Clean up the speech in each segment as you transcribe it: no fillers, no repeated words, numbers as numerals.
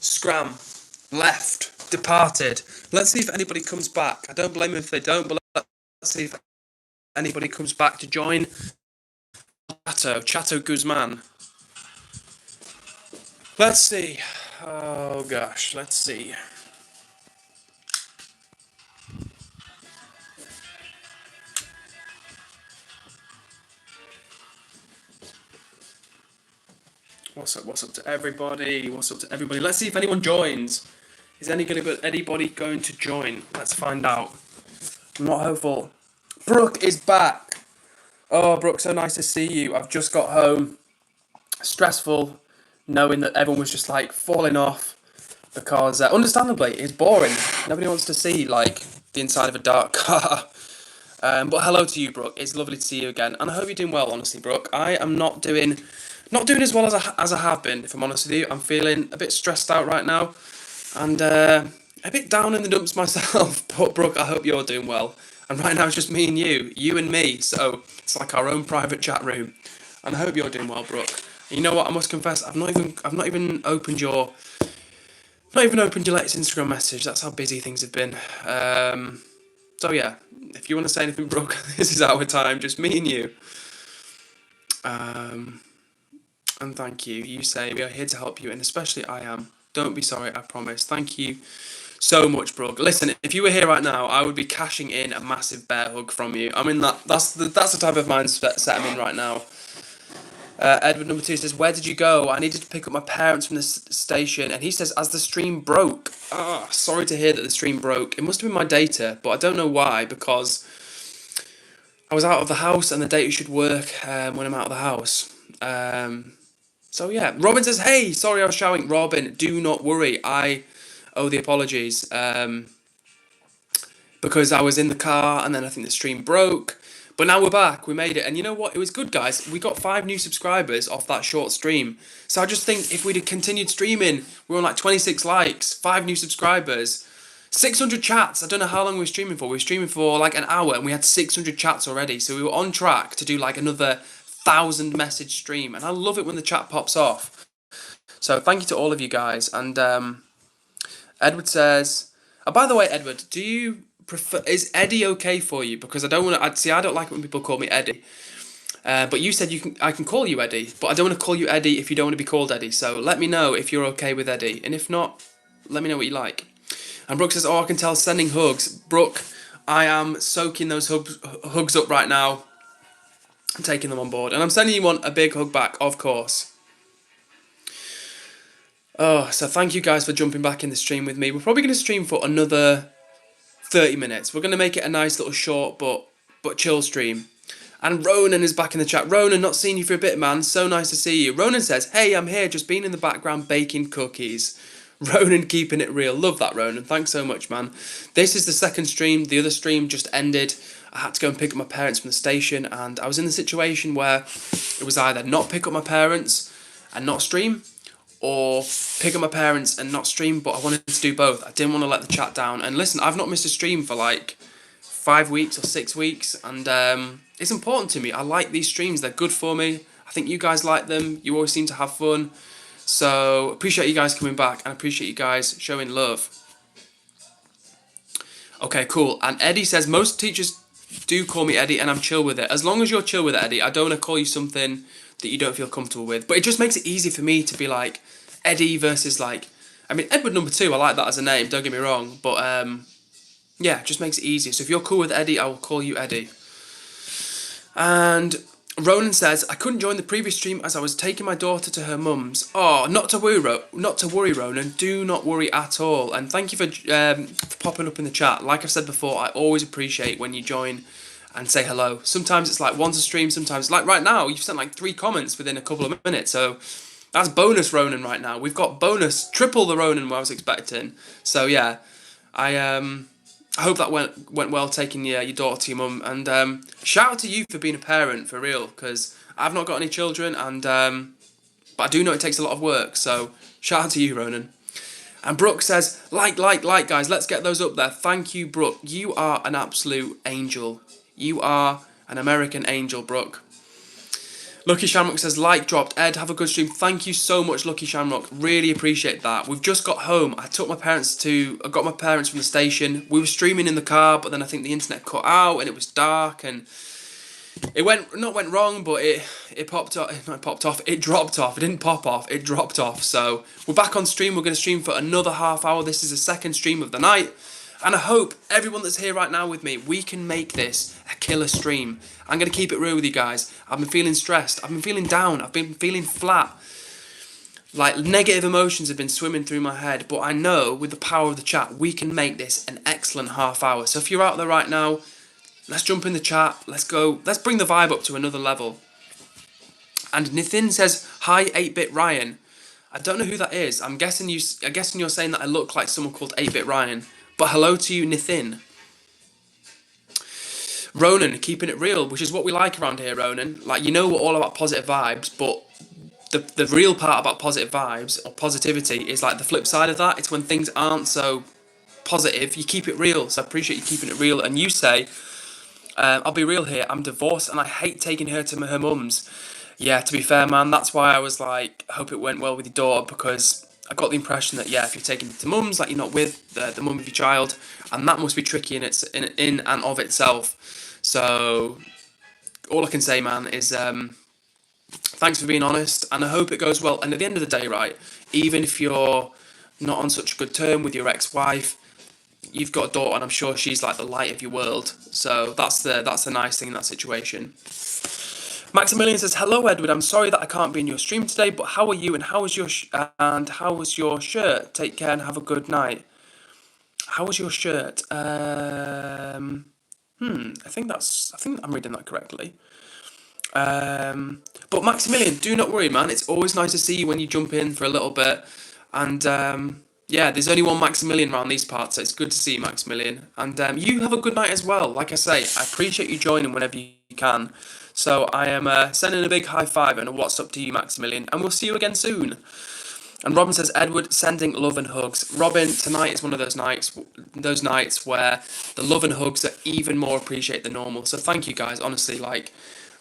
Scram. Left. Departed. Let's see if anybody comes back. I don't blame them if they don't, but let's see if anybody comes back to join. Chato Guzman. Let's see. Oh gosh, let's see. What's up to everybody? What's up to everybody? Let's see if anyone joins. Is anybody going to join? Let's find out. I'm not hopeful. Brooke is back. Oh, Brooke, so nice to see you. I've just got home. Stressful, knowing that everyone was just like falling off because, understandably, it's boring. Nobody wants to see like the inside of a dark car. But hello to you, Brooke. It's lovely to see you again, and I hope you're doing well. Honestly, Brooke, I am not doing as well as I have been. If I'm honest with you, I'm feeling a bit stressed out right now, and a bit down in the dumps myself. But Brooke, I hope you're doing well. And right now it's just me and you and me. So it's like our own private chat room. And I hope you're doing well, Brooke. And you know what? I must confess, I've not even opened your latest Instagram message. That's how busy things have been. So yeah, if you want to say anything, Brooke, this is our time, just me and you. And thank you. You say we are here to help you, and especially I am. Don't be sorry, I promise. Thank you so much, Brooke. Listen, if you were here right now, I would be cashing in a massive bear hug from you. I mean, that's the type of mindset I'm in right now. Edward number 2 says, where did you go? I needed to pick up my parents from the station. And he says, as the stream broke. Sorry to hear that the stream broke. It must have been my data, but I don't know why, because I was out of the house and the data should work when I'm out of the house. So yeah, Robin says, hey, sorry I was shouting. Robin, do not worry. I owe the apologies. Because I was in the car and then I think the stream broke. But now we're back, we made it, and you know what, it was good, guys. We got 5 new subscribers off that short stream. So I just think if we'd have continued streaming, we were on like 26 likes, 5 new subscribers, 600 chats. I don't know how long we were streaming for. We were streaming for like an hour and we had 600 chats already. So we were on track to do like another 1,000 message stream. And I love it when the chat pops off. So thank you to all of you guys. And Edward says, oh, by the way, Edward, do you is Eddie okay for you? Because I don't want to. I don't like it when people call me Eddie. But you said I can call you Eddie, but I don't want to call you Eddie if you don't want to be called Eddie. So let me know if you're okay with Eddie, and if not, let me know what you like. And Brooke says, "Oh, I can tell sending hugs." Brooke, I am soaking those hugs up right now. I'm taking them on board, and I'm sending you a big hug back, of course. Oh, so thank you guys for jumping back in the stream with me. We're probably going to stream for another 30 minutes. We're going to make it a nice little short but chill stream. And Ronan is back in the chat. Ronan, not seen you for a bit, man. So nice to see you. Ronan says, hey, I'm here, just been in the background baking cookies. Ronan keeping it real. Love that, Ronan. Thanks so much, man. This is the second stream. The other stream just ended. I had to go and pick up my parents from the station, and I was in the situation where it was either not pick up my parents and not stream, or pick up my parents and not stream, but I wanted to do both. I didn't want to let the chat down. And listen, I've not missed a stream for like 5 weeks or 6 weeks, and it's important to me. I like these streams, they're good for me. I think you guys like them, you always seem to have fun. So appreciate you guys coming back, and appreciate you guys showing love. Okay, cool. And Eddie says, most teachers do call me Eddie, and I'm chill with it. As long as you're chill with it, Eddie, I don't want to call you something that you don't feel comfortable with. But it just makes it easy for me to be like Eddie versus like, I mean, Edward number 2, I like that as a name, don't get me wrong. But yeah, it just makes it easier. So if you're cool with Eddie, I will call you Eddie. And Ronan says, I couldn't join the previous stream as I was taking my daughter to her mum's. Oh, not to worry, Ronan. Do not worry at all. And thank you for popping up in the chat. Like I've said before, I always appreciate when you join and say hello. Sometimes it's like once a stream, sometimes like right now, you've sent like 3 comments within a couple of minutes. So that's bonus Ronan right now. We've got bonus, triple the Ronan I was expecting. So yeah, I hope that went well taking your daughter to your mum. And shout out to you for being a parent, for real, because I've not got any children, and but I do know it takes a lot of work. So shout out to you, Ronan. And Brooke says, like, guys, let's get those up there. Thank you, Brooke. You are an absolute angel. You are an American angel, Brooke. Lucky Shamrock says, like dropped. Ed, have a good stream. Thank you so much, Lucky Shamrock. Really appreciate that. We've just got home. I got my parents from the station. We were streaming in the car, but then I think the internet cut out and it was dark and it went wrong, but it popped off. Not popped off. It dropped off. It didn't pop off. It dropped off. So we're back on stream. We're going to stream for another half hour. This is the second stream of the night. And I hope everyone that's here right now with me, we can make this a killer stream. I'm going to keep it real with you guys. I've been feeling stressed. I've been feeling down. I've been feeling flat. Like, negative emotions have been swimming through my head. But I know with the power of the chat, we can make this an excellent half hour. So if you're out there right now, let's jump in the chat. Let's go. Let's bring the vibe up to another level. And Nithin says, hi, 8-Bit Ryan. I don't know who that is. I'm guessing you're saying that I look like someone called 8-Bit Ryan. But hello to you, Nithin. Ronan, keeping it real, which is what we like around here, Ronan. Like, you know, we're all about positive vibes, but the real part about positive vibes or positivity is like the flip side of that. It's when things aren't so positive, you keep it real. So I appreciate you keeping it real. And you say, I'll be real here, I'm divorced and I hate taking her to her mum's. Yeah, to be fair, man, that's why I was like, I hope it went well with your daughter, because I got the impression that, yeah, if you're taking it to mum's, like you're not with the mum of your child, and that must be tricky in and of itself. So all I can say, man, is thanks for being honest, and I hope it goes well. And at the end of the day, right, even if you're not on such a good term with your ex-wife, you've got a daughter, and I'm sure she's like the light of your world. So that's the nice thing in that situation. Maximilian says, hello Edward, I'm sorry that I can't be in your stream today, but how are you and how was your shirt? Take care and have a good night. How was your shirt? I think I'm reading that correctly. But Maximilian, do not worry, man. It's always nice to see you when you jump in for a little bit. And yeah, there's only one Maximilian around these parts, so it's good to see you, Maximilian. And you have a good night as well. Like I say, I appreciate you joining whenever you can. So I am sending a big high five and a what's up to you, Maximilian, and we'll see you again soon. And Robin says, Edward, sending love and hugs. Robin, tonight is one of those nights where the love and hugs are even more appreciated than normal. So thank you guys, honestly, like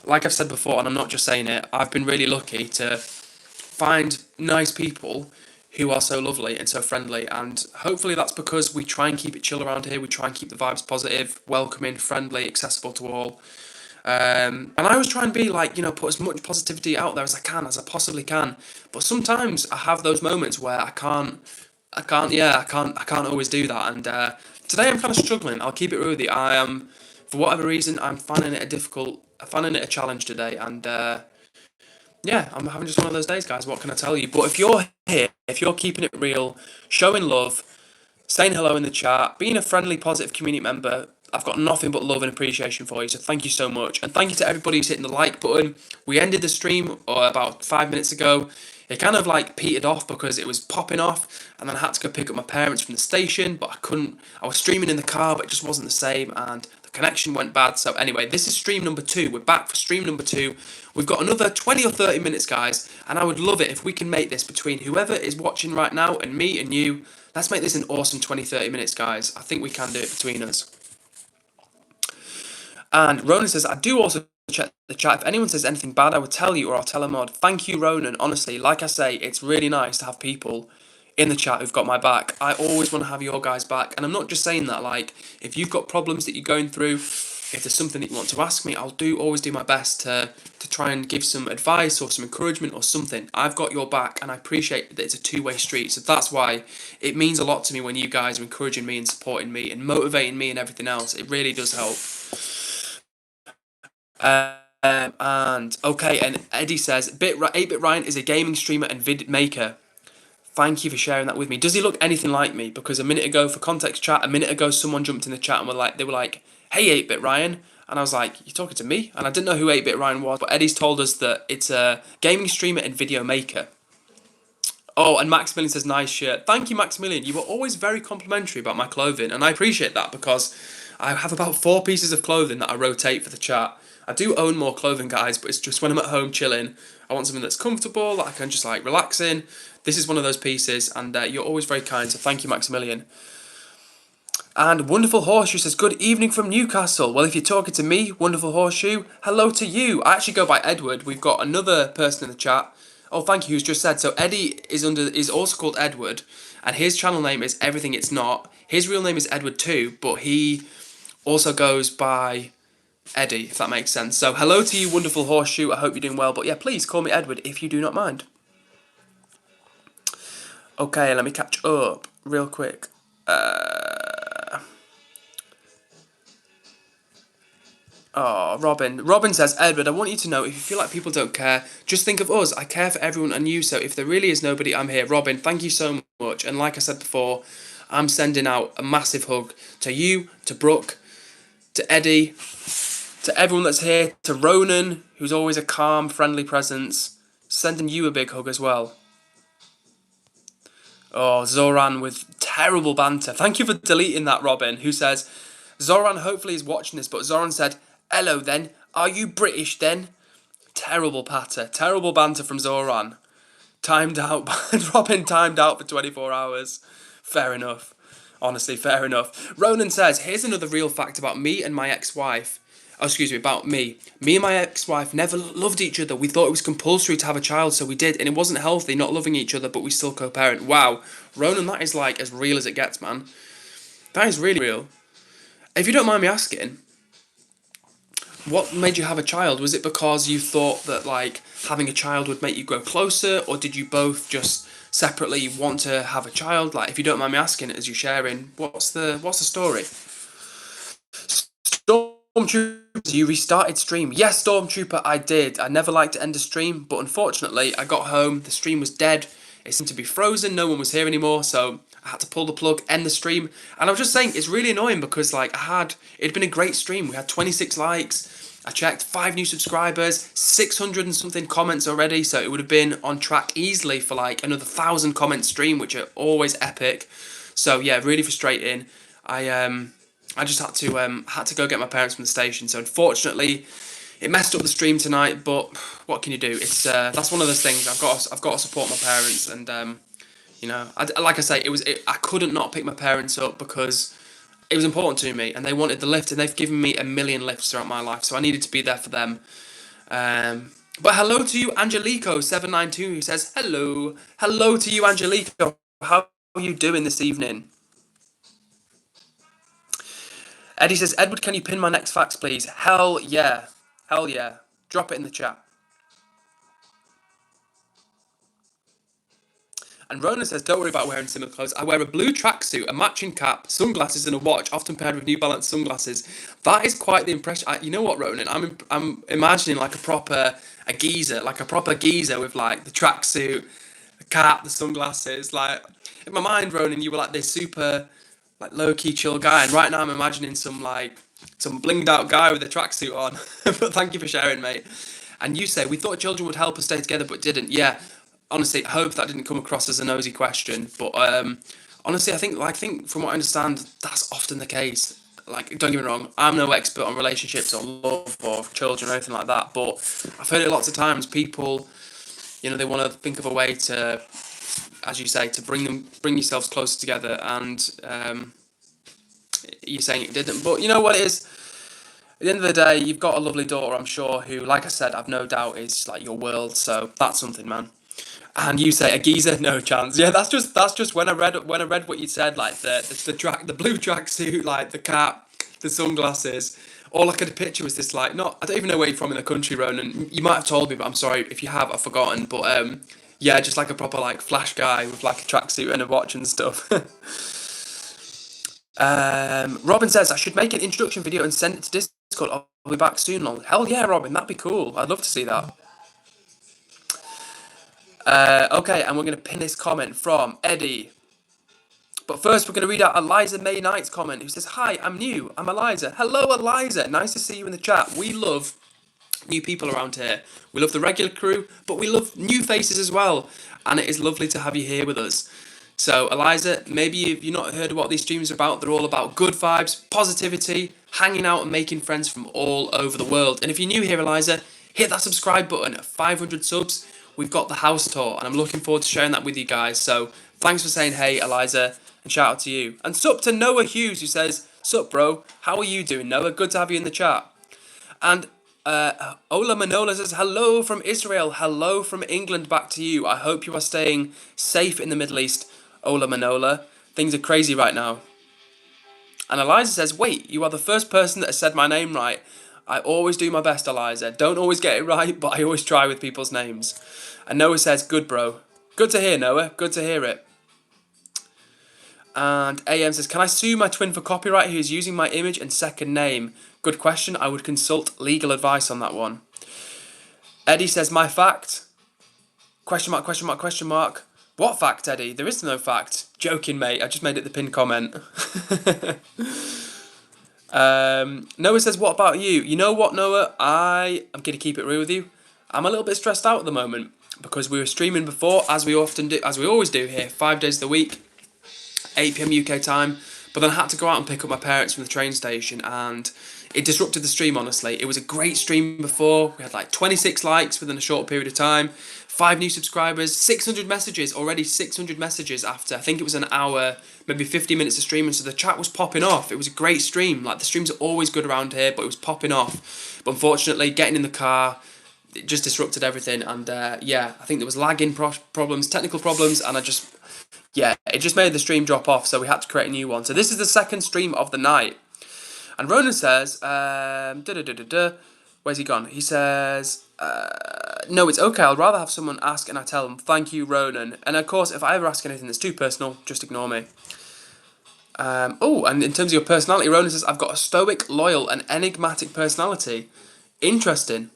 I've said before, and I'm not just saying it, I've been really lucky to find nice people who are so lovely and so friendly, and hopefully that's because we try and keep it chill around here. We try and keep the vibes positive, welcoming, friendly, accessible to all. And I always try and be like, you know, put as much positivity out there as I can, as I possibly can. But sometimes I have those moments where I can't always do that. And today I'm kind of struggling. I'll keep it real with you. I am, for whatever reason, I'm finding it a challenge today. And yeah, I'm having just one of those days, guys. What can I tell you? But if you're here, if you're keeping it real, showing love, saying hello in the chat, being a friendly, positive community member, I've got nothing but love and appreciation for you, so thank you so much. And thank you to everybody who's hitting the like button. We ended the stream about 5 minutes ago. It kind of like petered off because it was popping off, and then I had to go pick up my parents from the station, but I couldn't. I was streaming in the car, but it just wasn't the same, and the connection went bad. So anyway, this is stream number 2. We're back for stream number 2. We've got another 20 or 30 minutes, guys, and I would love it if we can make this between whoever is watching right now and me and you. Let's make this an awesome 20, 30 minutes, guys. I think we can do it between us. And Ronan says, I do also check the chat. If anyone says anything bad, I would tell you, or I'll tell a mod. Thank you, Ronan. Honestly, like I say, it's really nice to have people in the chat who've got my back. I always want to have your guys' back. And I'm not just saying that, like, if you've got problems that you're going through, if there's something that you want to ask me, I'll always do my best to try and give some advice or some encouragement or something. I've got your back, and I appreciate that it's a two-way street. So that's why it means a lot to me when you guys are encouraging me and supporting me and motivating me and everything else. It really does help. And okay, and Eddie says 8-Bit Ryan is a gaming streamer and vid maker. Thank you for sharing that with me. Does he look anything like me? Because a minute ago, for context chat, someone jumped in the chat and they were like, hey 8-Bit Ryan, and I was like, you're talking to me? And I didn't know who 8-Bit Ryan was, but Eddie's told us that it's a gaming streamer and video maker. Oh, and Maximilian says, nice shirt. Thank you, Maximilian. You were always very complimentary about my clothing, and I appreciate that because I have about 4 pieces of clothing that I rotate for the chat. I do own more clothing, guys, but it's just when I'm at home chilling, I want something that's comfortable, that I can just like relax in. This is one of those pieces, and you're always very kind, so thank you, Maximilian. And Wonderful Horseshoe says, good evening from Newcastle. Well, if you're talking to me, Wonderful Horseshoe, hello to you. I actually go by Edward. We've got another person in the chat. Oh, thank you, who's just said. So Eddie is also called Edward, and his channel name is Everything It's Not. His real name is Edward too, but he also goes by Eddie, if that makes sense. So hello to you, Wonderful Horseshoe. I hope you're doing well. But yeah, please call me Edward if you do not mind. Okay, let me catch up real quick. Oh, Robin. Robin says, Edward, I want you to know, if you feel like people don't care, just think of us. I care for everyone and you, so if there really is nobody, I'm here. Robin, thank you so much. And like I said before, I'm sending out a massive hug to you, to Brooke, to Eddie, to everyone that's here, to Ronan, who's always a calm, friendly presence. Sending you a big hug as well. Oh, Zoran with terrible banter. Thank you for deleting that, Robin, who says, Zoran hopefully is watching this, but Zoran said, hello then, are you British then? Terrible patter, terrible banter from Zoran. Timed out, Robin timed out for 24 hours. Fair enough. Honestly, fair enough. Ronan says, here's another real fact about me and my ex-wife. Oh, excuse me, about me. Me and my ex-wife never loved each other. We thought it was compulsory to have a child, so we did. And it wasn't healthy, not loving each other, but we still co-parent. Wow. Ronan, that is like as real as it gets, man. That is really real. If you don't mind me asking, what made you have a child? Was it because you thought that like having a child would make you grow closer, or did you both just separately want to have a child? Like, if you don't mind me asking, as you're sharing, what's the story? Stormtrooper, you restarted stream. Yes, Stormtrooper, I did. I never like to end a stream, but unfortunately, I got home, the stream was dead. It seemed to be frozen, no one was here anymore, so I had to pull the plug, end the stream. And I was just saying, it's really annoying because like it'd been a great stream. We had 26 likes. I checked, 5 new subscribers, 600 and something comments already, so it would have been on track easily for like another 1,000 comment stream, which are always epic. So yeah, really frustrating. I just had to go get my parents from the station. So unfortunately, it messed up the stream tonight. But what can you do? It's that's one of those things. I've got to support my parents, and you know, like I say, I couldn't not pick my parents up because it was important to me, and they wanted the lift, and they've given me a million lifts throughout my life, so I needed to be there for them. But hello to you, Angelico792, who says hello to you, Angelico. How are you doing this evening? Eddie says, Edward, can you pin my next facts, please? Hell yeah. Drop it in the chat. And Ronan says, don't worry about wearing similar clothes. I wear a blue tracksuit, a matching cap, sunglasses and a watch, often paired with New Balance sunglasses. That is quite the impression. You know what, Ronan? I'm imagining like a proper geezer with like the tracksuit, the cap, the sunglasses. Like, in my mind, Ronan, you were like this super like low-key chill guy. And right now I'm imagining some blinged out guy with a tracksuit on. But thank you for sharing, mate. And you say, we thought children would help us stay together, but didn't. Yeah. Honestly, I hope that didn't come across as a nosy question, but honestly, I think from what I understand, that's often the case. Like, don't get me wrong, I'm no expert on relationships or love or children or anything like that, but I've heard it lots of times. People, you know, they want to think of a way to, as you say, to bring yourselves closer together, and you're saying it didn't, but you know what it is. At the end of the day, you've got a lovely daughter, I'm sure, who, like I said, I've no doubt is like your world. So that's something, man. And you say a geezer, no chance. Yeah, that's just when I read what you said, like the blue tracksuit, like the cap, the sunglasses. All I could picture was this like, I don't even know where you're from in the country, Ronan. You might have told me, but I'm sorry if you have, I've forgotten. But yeah, just like a proper like flash guy with like a tracksuit and a watch and stuff. Robin says I should make an introduction video and send it to Discord. I'll be back soon. Hell yeah, Robin, that'd be cool. I'd love to see that. Okay, and we're going to pin this comment from Eddie. But first, we're going to read out Eliza May Knight's comment, who says, hi, I'm new. I'm Eliza. Hello, Eliza. Nice to see you in the chat. We love new people around here. We love the regular crew, but we love new faces as well. And it is lovely to have you here with us. So, Eliza, maybe you've not heard what these streams are about. They're all about good vibes, positivity, hanging out and making friends from all over the world. And if you're new here, Eliza, hit that subscribe button. At 500 subs, we've got the house tour, and I'm looking forward to sharing that with you guys. So thanks for saying hey, Eliza, And shout out to you. And sup to Noah Hughes, who says, sup bro, how are you doing, Noah? Good to have you in the chat. And Ola Manola says, hello from Israel, hello from England, back to you. I hope you are staying safe in the Middle East, Ola Manola. Things are crazy right now. And Eliza says, wait, you are the first person that has said my name right. I always do my best, Eliza. Don't always get it right, but I always try with people's names. And Noah says, good bro. Good to hear, Noah. Good to hear it. And AM says, can I sue my twin for copyright? He is using my image and second name. Good question. I would consult legal advice on that one. Eddie says, my fact. Question mark, question mark, question mark. What fact, Eddie? There is no fact. Joking, mate. I just made it the pinned comment. Noah says, what about you? You know what, Noah? I'm going to keep it real with you. I'm a little bit stressed out at the moment because we were streaming before, as we always do here, 5 days of the week, 8 PM UK time. But then I had to go out and pick up my parents from the train station, and it disrupted the stream, honestly. It was a great stream before. We had like 26 likes within a short period of time, 5 new subscribers, 600 messages, already 600 messages after, I think it was an hour, maybe 50 minutes of streaming, so the chat was popping off. It was a great stream. Like, the streams are always good around here, but it was popping off. But unfortunately, getting in the car, it just disrupted everything, and yeah, I think there was lagging problems, technical problems, and it just made the stream drop off, so we had to create a new one. So this is the second stream of the night. And Ronan says, where's he gone? He says, no, it's okay. I'll rather have someone ask and I tell them, thank you, Ronan. And of course, if I ever ask anything that's too personal, just ignore me. And in terms of your personality, Ronan says, I've got a stoic, loyal, and enigmatic personality. Interesting.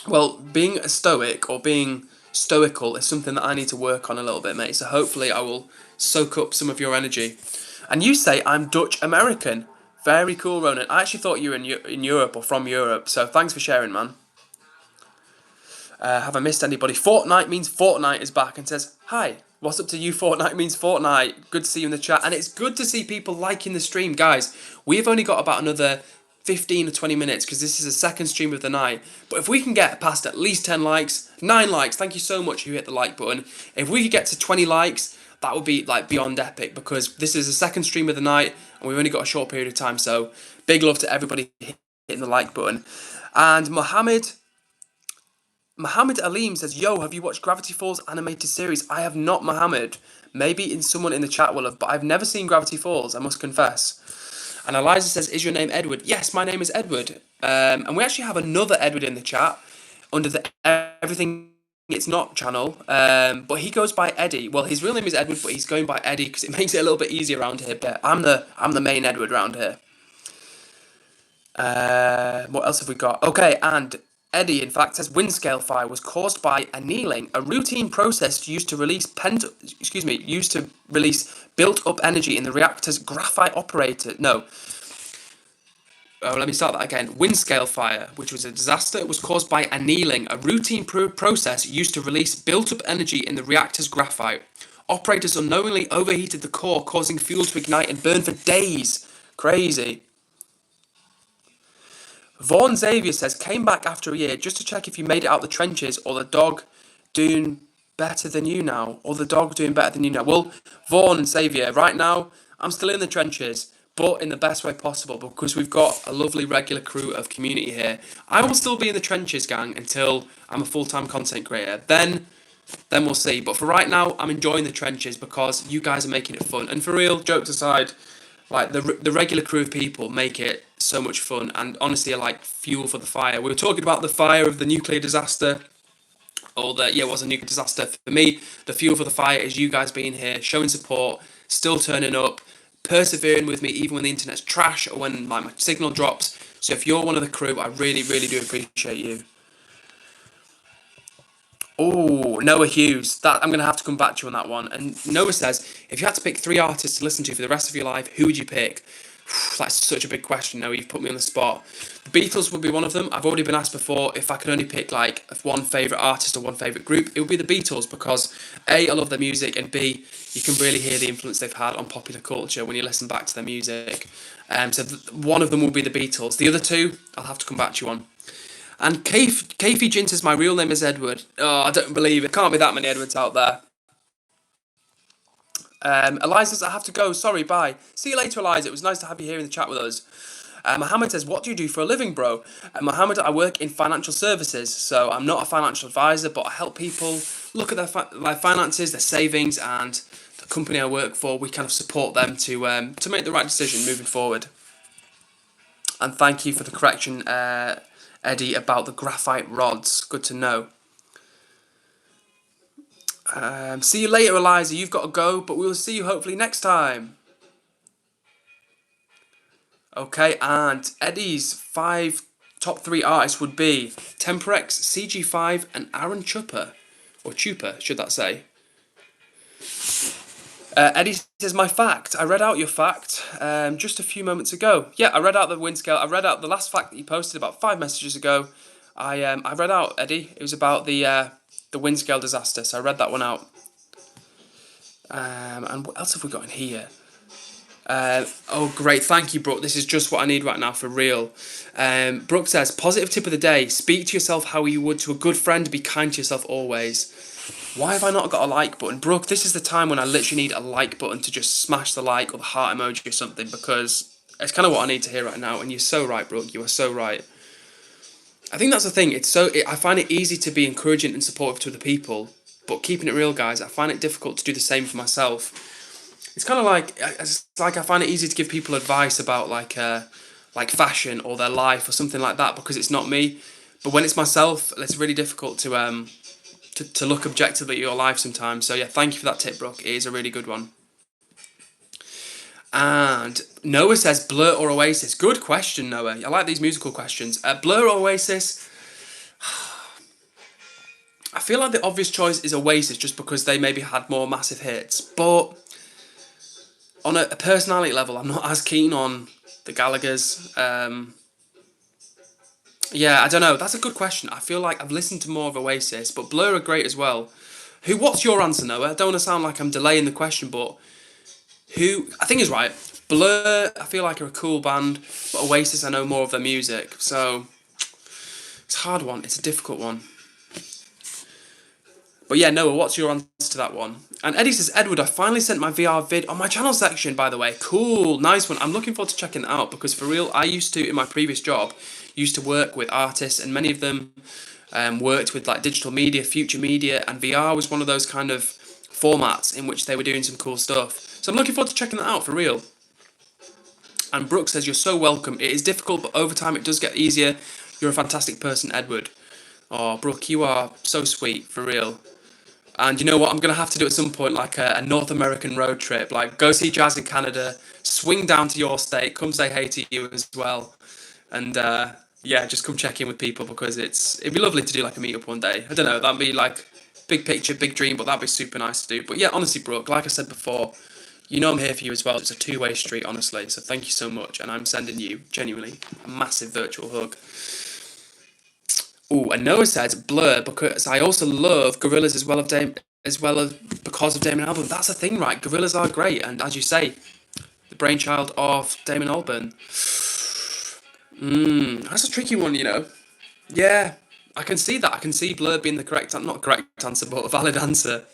Well, being a stoic or being stoical is something that I need to work on a little bit, mate. So hopefully I will soak up some of your energy. And you say I'm Dutch American. Very cool, Ronan. I actually thought you were in Europe or from Europe. So thanks for sharing, man. Have I missed anybody? Fortnite means Fortnite is back and says, hi, what's up to you? Fortnite means Fortnite. Good to see you in the chat. And it's good to see people liking the stream. Guys, we've only got about another 15 or 20 minutes because this is the second stream of the night. But if we can get past at least 10 likes, 9 likes, thank you so much who hit the like button. If we could get to 20 likes, that would be like beyond epic because this is the second stream of the night and we've only got a short period of time. So big love to everybody hitting the like button. And Mohammed Aleem says, yo, have you watched Gravity Falls animated series? I have not, Mohammed. Maybe someone in the chat will have, but I've never seen Gravity Falls, I must confess. And Eliza says, is your name Edward? Yes, my name is Edward. And we actually have another Edward in the chat under the Everything It's Not channel. But he goes by Eddie. Well, his real name is Edward, but he's going by Eddie because it makes it a little bit easier around here. But I'm the main Edward around here. What else have we got? Okay, and Eddie, in fact, says wind scale fire was caused by annealing, a routine process used to release built-up energy in the reactor's graphite operator. No. Oh, let me start that again. Wind scale fire, which was a disaster, was caused by annealing, a routine process used to release built-up energy in the reactor's graphite. Operators unknowingly overheated the core, causing fuel to ignite and burn for days. Crazy. Vaughn Xavier says, came back after a year just to check if you made it out the trenches or the dog doing better than you now. Well, Vaughn Xavier, right now, I'm still in the trenches, but in the best way possible because we've got a lovely regular crew of community here. I will still be in the trenches, gang, until I'm a full-time content creator. Then we'll see. But for right now, I'm enjoying the trenches because you guys are making it fun. And for real, jokes aside, like the regular crew of people make it so much fun and honestly are like fuel for the fire. We were talking about the fire of the nuclear disaster, it was a nuclear disaster. For me, the fuel for the fire is you guys being here, showing support, still turning up, persevering with me even when the internet's trash or when like my signal drops. So if you're one of the crew, I really, really do appreciate you. Oh, Noah Hughes. That I'm going to have to come back to you on that one. And Noah says, if you had to pick 3 artists to listen to for the rest of your life, who would you pick? That's such a big question, Noah. You've put me on the spot. The Beatles would be one of them. I've already been asked before if I could only pick like one favourite artist or one favourite group. It would be the Beatles because A, I love their music, and B, you can really hear the influence they've had on popular culture when you listen back to their music. So one of them will be the Beatles. The other 2, I'll have to come back to you on. And Kafey Jin says, my real name is Edward. Oh, I don't believe it. Can't be that many Edwards out there. Eliza says, I have to go. Sorry, bye. See you later, Eliza. It was nice to have you here in the chat with us. Mohammed says, what do you do for a living, bro? Mohammed, I work in financial services, so I'm not a financial advisor, but I help people look at their finances, their savings, and the company I work for, we kind of support them to make the right decision moving forward. And thank you for the correction, Eddie, about the graphite rods. Good to know. See you later, Eliza. You've got to go, but we will see you hopefully next time. Okay, and Eddie's top 3 artists would be Temperex, CG5, and Aaron Chupper. Or Chupa, should that say. Eddie says, my fact. I read out your fact just a few moments ago. Yeah, I read out the wind scale. I read out the last fact that you posted about 5 messages ago. I read out, Eddie. It was about the wind scale disaster, so I read that one out. And what else have we got in here? Oh, great. Thank you, Brooke. This is just what I need right now, for real. Brooke says, positive tip of the day. Speak to yourself how you would to a good friend. Be kind to yourself always. Why have I not got a like button? Brooke, this is the time when I literally need a like button to just smash the like or the heart emoji or something, because it's kind of what I need to hear right now. And you're so right, Brooke. You are so right. I think that's the thing. I find it easy to be encouraging and supportive to other people, but keeping it real, guys, I find it difficult to do the same for myself. It's kind of like I find it easy to give people advice about like fashion or their life or something like that, because it's not me. But when it's myself, it's really difficult to look objectively at your life sometimes. So yeah, thank you for that tip, Brooke. It is a really good one. And Noah says, Blur or Oasis? Good question, Noah. I like these musical questions. Blur or Oasis? I feel like the obvious choice is Oasis, just because they maybe had more massive hits. But on a personality level, I'm not as keen on the Gallaghers. Yeah, I don't know. That's a good question. I feel like I've listened to more of Oasis, but Blur are great as well. What's your answer, Noah? I don't want to sound like I'm delaying the question, but I think is right. Blur, I feel like, are a cool band, but Oasis, I know more of their music. So it's a hard one. It's a difficult one. But yeah, Noah, what's your answer to that one? And Eddie says, Edward, I finally sent my VR vid on my channel section, by the way. Cool, nice one. I'm looking forward to checking that out, because for real, I used to, in my previous job, used to work with artists, and many of them worked with like digital media, future media, and VR was one of those kind of formats in which they were doing some cool stuff. So I'm looking forward to checking that out, for real. And Brooke says, you're so welcome. It is difficult, but over time it does get easier. You're a fantastic person, Edward. Oh, Brooke, you are so sweet, for real. And you know what? I'm going to have to do at some point like a North American road trip. Like go see Jazz in Canada, swing down to your state, come say hey to you as well. And yeah, just come check in with people, because it'd be lovely to do like a meetup one day. I don't know, that'd be like big picture, big dream, but that'd be super nice to do. But yeah, honestly, Brooke, like I said before, you know I'm here for you as well. It's a two-way street, honestly. So thank you so much. And I'm sending you, genuinely, a massive virtual hug. Oh, and Noah says Blur, because I also love Gorillaz as well as because of Damon Albarn. That's the thing, right? Gorillaz are great, and as you say, the brainchild of Damon Albarn. That's a tricky one, you know. Yeah, I can see that. I can see Blur being the not correct answer, but a valid answer.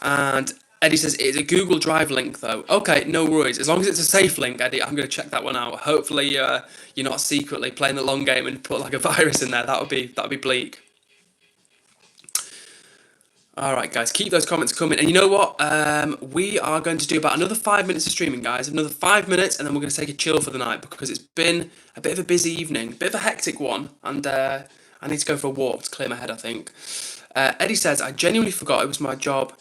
And Eddie says, it's a Google Drive link, though. Okay, no worries. As long as it's a safe link, Eddie, I'm going to check that one out. Hopefully you're not secretly playing the long game and put like a virus in there. That would be bleak. All right, guys, keep those comments coming. And you know what? We are going to do about another 5 minutes of streaming, guys. Another 5 minutes, and then we're going to take a chill for the night, because it's been a bit of a busy evening, a bit of a hectic one, and I need to go for a walk to clear my head, I think. Eddie says, I genuinely forgot it was my job.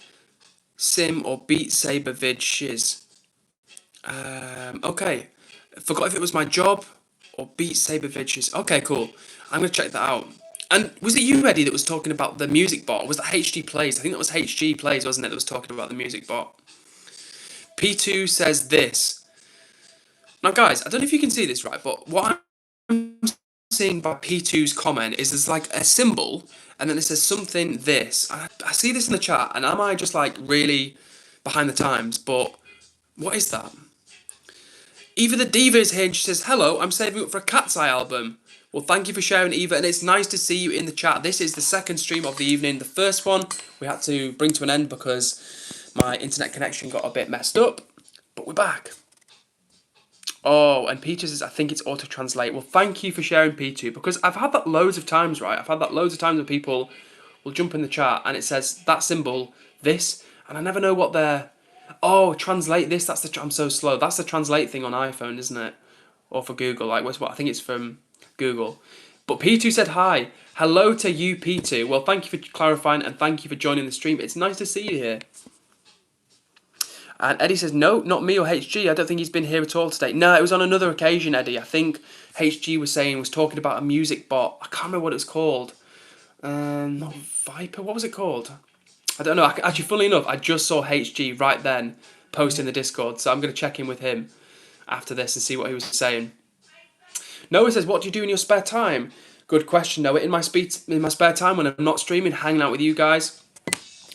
Sim or Beat Saber vid shiz. Okay. Forgot if it was my job or Beat Saber vid shiz. Okay, cool. I'm going to check that out. And was it you, Eddie, that was talking about the music bot? Or was that HG Plays? I think that was HG Plays, wasn't it, that was talking about the music bot? P2 says this. Now, guys, I don't know if you can see this, right, but what I'm seeing by P2's comment is there's like a symbol, and then it says something this. I see this in the chat, and am I just like really behind the times? But what is that? Eva the Diva is here, and she says, hello, I'm saving up for a Cat's Eye album. Well, thank you for sharing, Eva, and it's nice to see you in the chat. This is the second stream of the evening. The first one we had to bring to an end because My internet connection got a bit messed up, but we're back. Oh, and Peter says, I think it's auto-translate. Well, thank you for sharing, P2, because I've had that loads of times, right? I've had that loads of times when people will jump in the chat and it says, that symbol, this, and I never know what they're... Oh, translate this, that's the... I'm so slow. That's the translate thing on iPhone, isn't it? Or for Google, like, what's what? I think it's from Google. But P2 said hi. Hello to you, P2. Well, thank you for clarifying and thank you for joining the stream. It's nice to see you here. And Eddie says, no, not me or HG. I don't think he's been here at all today. No, it was on another occasion, Eddie. I think HG was talking about a music bot. I can't remember what it was called. Not Viper. What was it called? I don't know. Actually, funnily enough, I just saw HG right then post in the Discord. So I'm going to check in with him after this and see what he was saying. Noah says, what do you do in your spare time? Good question, Noah. In my spare time when I'm not streaming, hanging out with you guys.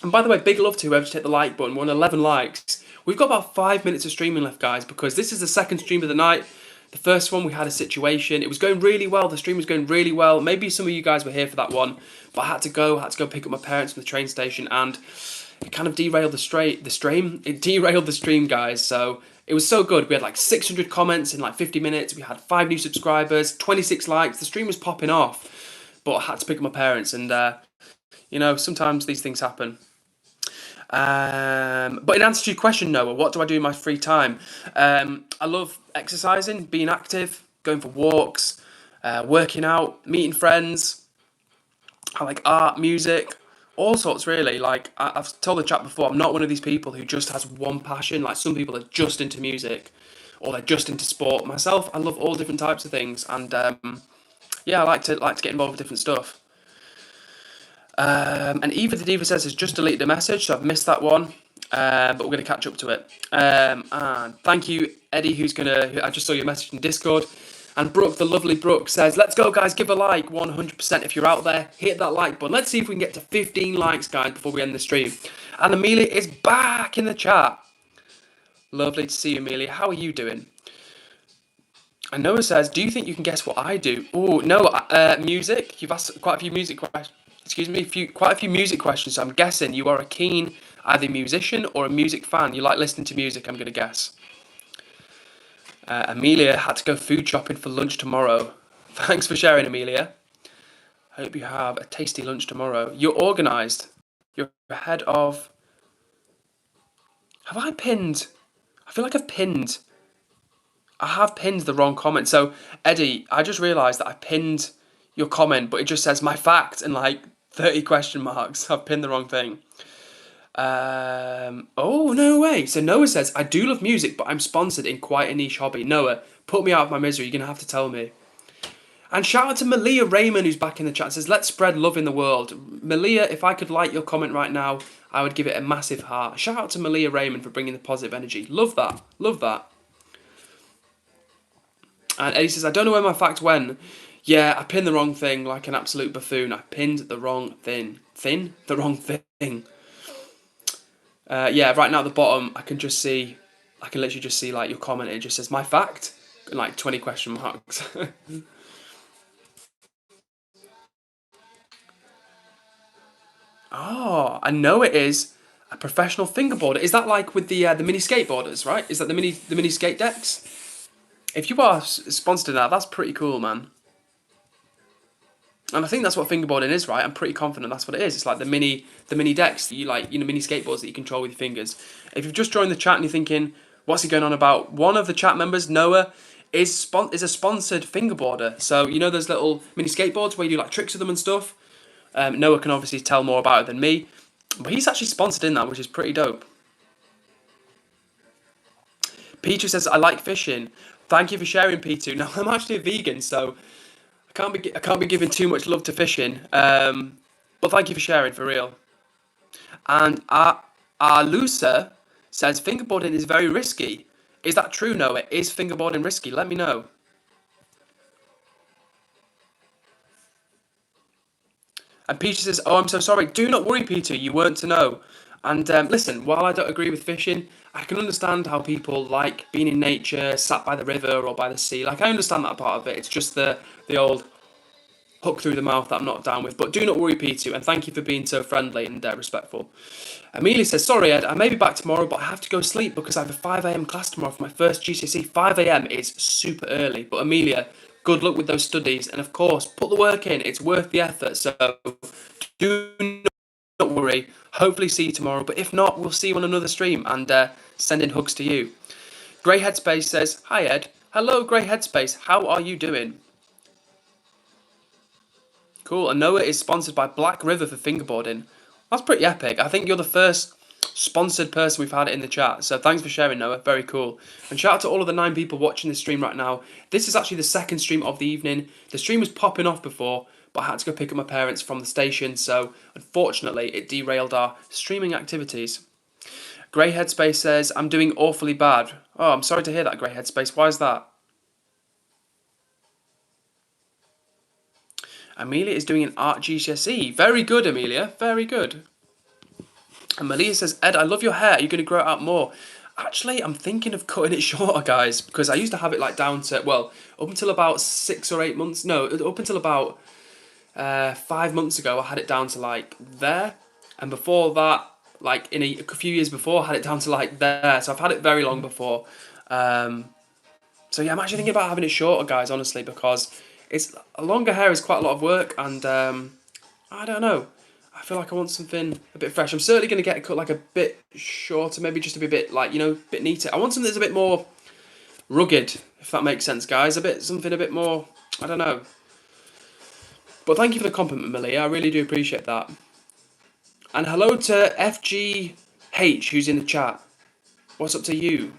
And by the way, big love to whoever's hit the like button. We're on 11 likes. We've got about 5 minutes of streaming left, guys, because this is the second stream of the night. The first one, we had a situation. It was going really well. The stream was going really well. Maybe some of you guys were here for that one, but I had to go pick up my parents from the train station, and it kind of derailed the stream. It derailed the stream, guys. So it was so good. We had like 600 comments in like 50 minutes. We had 5 new subscribers, 26 likes. The stream was popping off, but I had to pick up my parents, and you know, sometimes these things happen. But in answer to your question, Noah, what do I do in my free time? I love exercising, being active, going for walks, working out, meeting friends. I like art, music, all sorts really. Like I've told the chat before, I'm not one of these people who just has one passion. Like some people are just into music or they're just into sport. Myself, I love all different types of things, and yeah, I like to get involved with different stuff. And Eva the Diva says has just deleted a message, so I've missed that one, but we're going to catch up to it. And thank you, Eddie, I just saw your message in Discord. And Brooke, the lovely Brooke, says, let's go, guys, give a like, 100% if you're out there. Hit that like button. Let's see if we can get to 15 likes, guys, before we end the stream. And Amelia is back in the chat. Lovely to see you, Amelia. How are you doing? And Noah says, do you think you can guess what I do? Oh, no, music. You've asked quite a few music questions. Quite a few music questions, so I'm guessing you are a keen either musician or a music fan. You like listening to music, I'm going to guess. Amelia had to go food shopping for lunch tomorrow. Thanks for sharing, Amelia. Hope you have a tasty lunch tomorrow. You're organised. You're ahead of... Have I pinned? I feel like I've pinned. I have pinned the wrong comment. So, Eddie, I just realised that I pinned your comment, but it just says my fact and like 30 question marks. I've pinned the wrong thing. Oh, no way. So Noah says, I do love music, but I'm sponsored in quite a niche hobby. Noah, put me out of my misery. You're going to have to tell me. And shout out to Malia Raymond, who's back in the chat. Says, let's spread love in the world. Malia, if I could like your comment right now, I would give it a massive heart. Shout out to Malia Raymond for bringing the positive energy. Love that. Love that. And Eddie says, I don't know where my fact went. Yeah, I pinned the wrong thing like an absolute buffoon. I pinned the wrong thing. The wrong thing. Yeah, right now at the bottom, I can literally just see like your comment. It just says my fact, and like 20 question marks. Oh, I know it is a professional fingerboarder. Is that like with the mini skateboarders, right? Is that the mini skate decks? If you are sponsored in that, that's pretty cool, man. And I think that's what fingerboarding is, right? I'm pretty confident that's what it is. It's like the mini decks that you like, mini skateboards that you control with your fingers. If you've just joined the chat and you're thinking, what's he going on about? One of the chat members, Noah, is a sponsored fingerboarder. So you know those little mini skateboards where you do like tricks with them and stuff? Noah can obviously tell more about it than me. But he's actually sponsored in that, which is pretty dope. P2 says, I like fishing. Thank you for sharing, P2. Now, I'm actually a vegan, so I can't be giving too much love to fishing, but thank you for sharing, for real. And Lusa says fingerboarding is very risky. Is that true, Noah? Is fingerboarding risky? Let me know. And Peter says, oh, I'm so sorry. Do not worry, Peter. You weren't to know. And listen, while I don't agree with fishing, I can understand how people like being in nature, sat by the river or by the sea. Like, I understand that part of it. It's just the old, hook through the mouth that I'm not down with. But do not worry, P2, and thank you for being so friendly and respectful. Amelia says, sorry, Ed, I may be back tomorrow, but I have to go sleep because I have a 5 a.m. class tomorrow for my first GCSE. 5 a.m. is super early. But Amelia, good luck with those studies. And of course, put the work in. It's worth the effort. So do not worry. Hopefully see you tomorrow. But if not, we'll see you on another stream and sending hugs to you. Grey Headspace says, hi, Ed. Hello, Grey Headspace. How are you doing? Cool. And Noah is sponsored by Black River for fingerboarding. That's pretty epic. I think you're the first sponsored person we've had in the chat. So thanks for sharing, Noah. Very cool. And shout out to all of the 9 people watching this stream right now. This is actually the second stream of the evening. The stream was popping off before, but I had to go pick up my parents from the station. So unfortunately, it derailed our streaming activities. Grey Headspace says, I'm doing awfully bad. Oh, I'm sorry to hear that, Grey Headspace. Why is that? Amelia is doing an art GCSE. Very good, Amelia. Very good. And Malia says, Ed, I love your hair. Are you going to grow it out more? Actually, I'm thinking of cutting it shorter, guys, because I used to have it like down to, well, up until about 6 or 8 months. No, up until about 5 months ago, I had it down to like there. And before that, like in a few years before, I had it down to like there. So I've had it very long before. So yeah, I'm actually thinking about having it shorter, guys, honestly, because it's longer hair is quite a lot of work, and I don't know. I feel like I want something a bit fresh. I'm certainly going to get it cut like a bit shorter, maybe just to be a bit like, a bit neater. I want something that's a bit more rugged, if that makes sense, guys. Something a bit more, I don't know. But thank you for the compliment, Malia. I really do appreciate that. And hello to FGH, who's in the chat. What's up to you?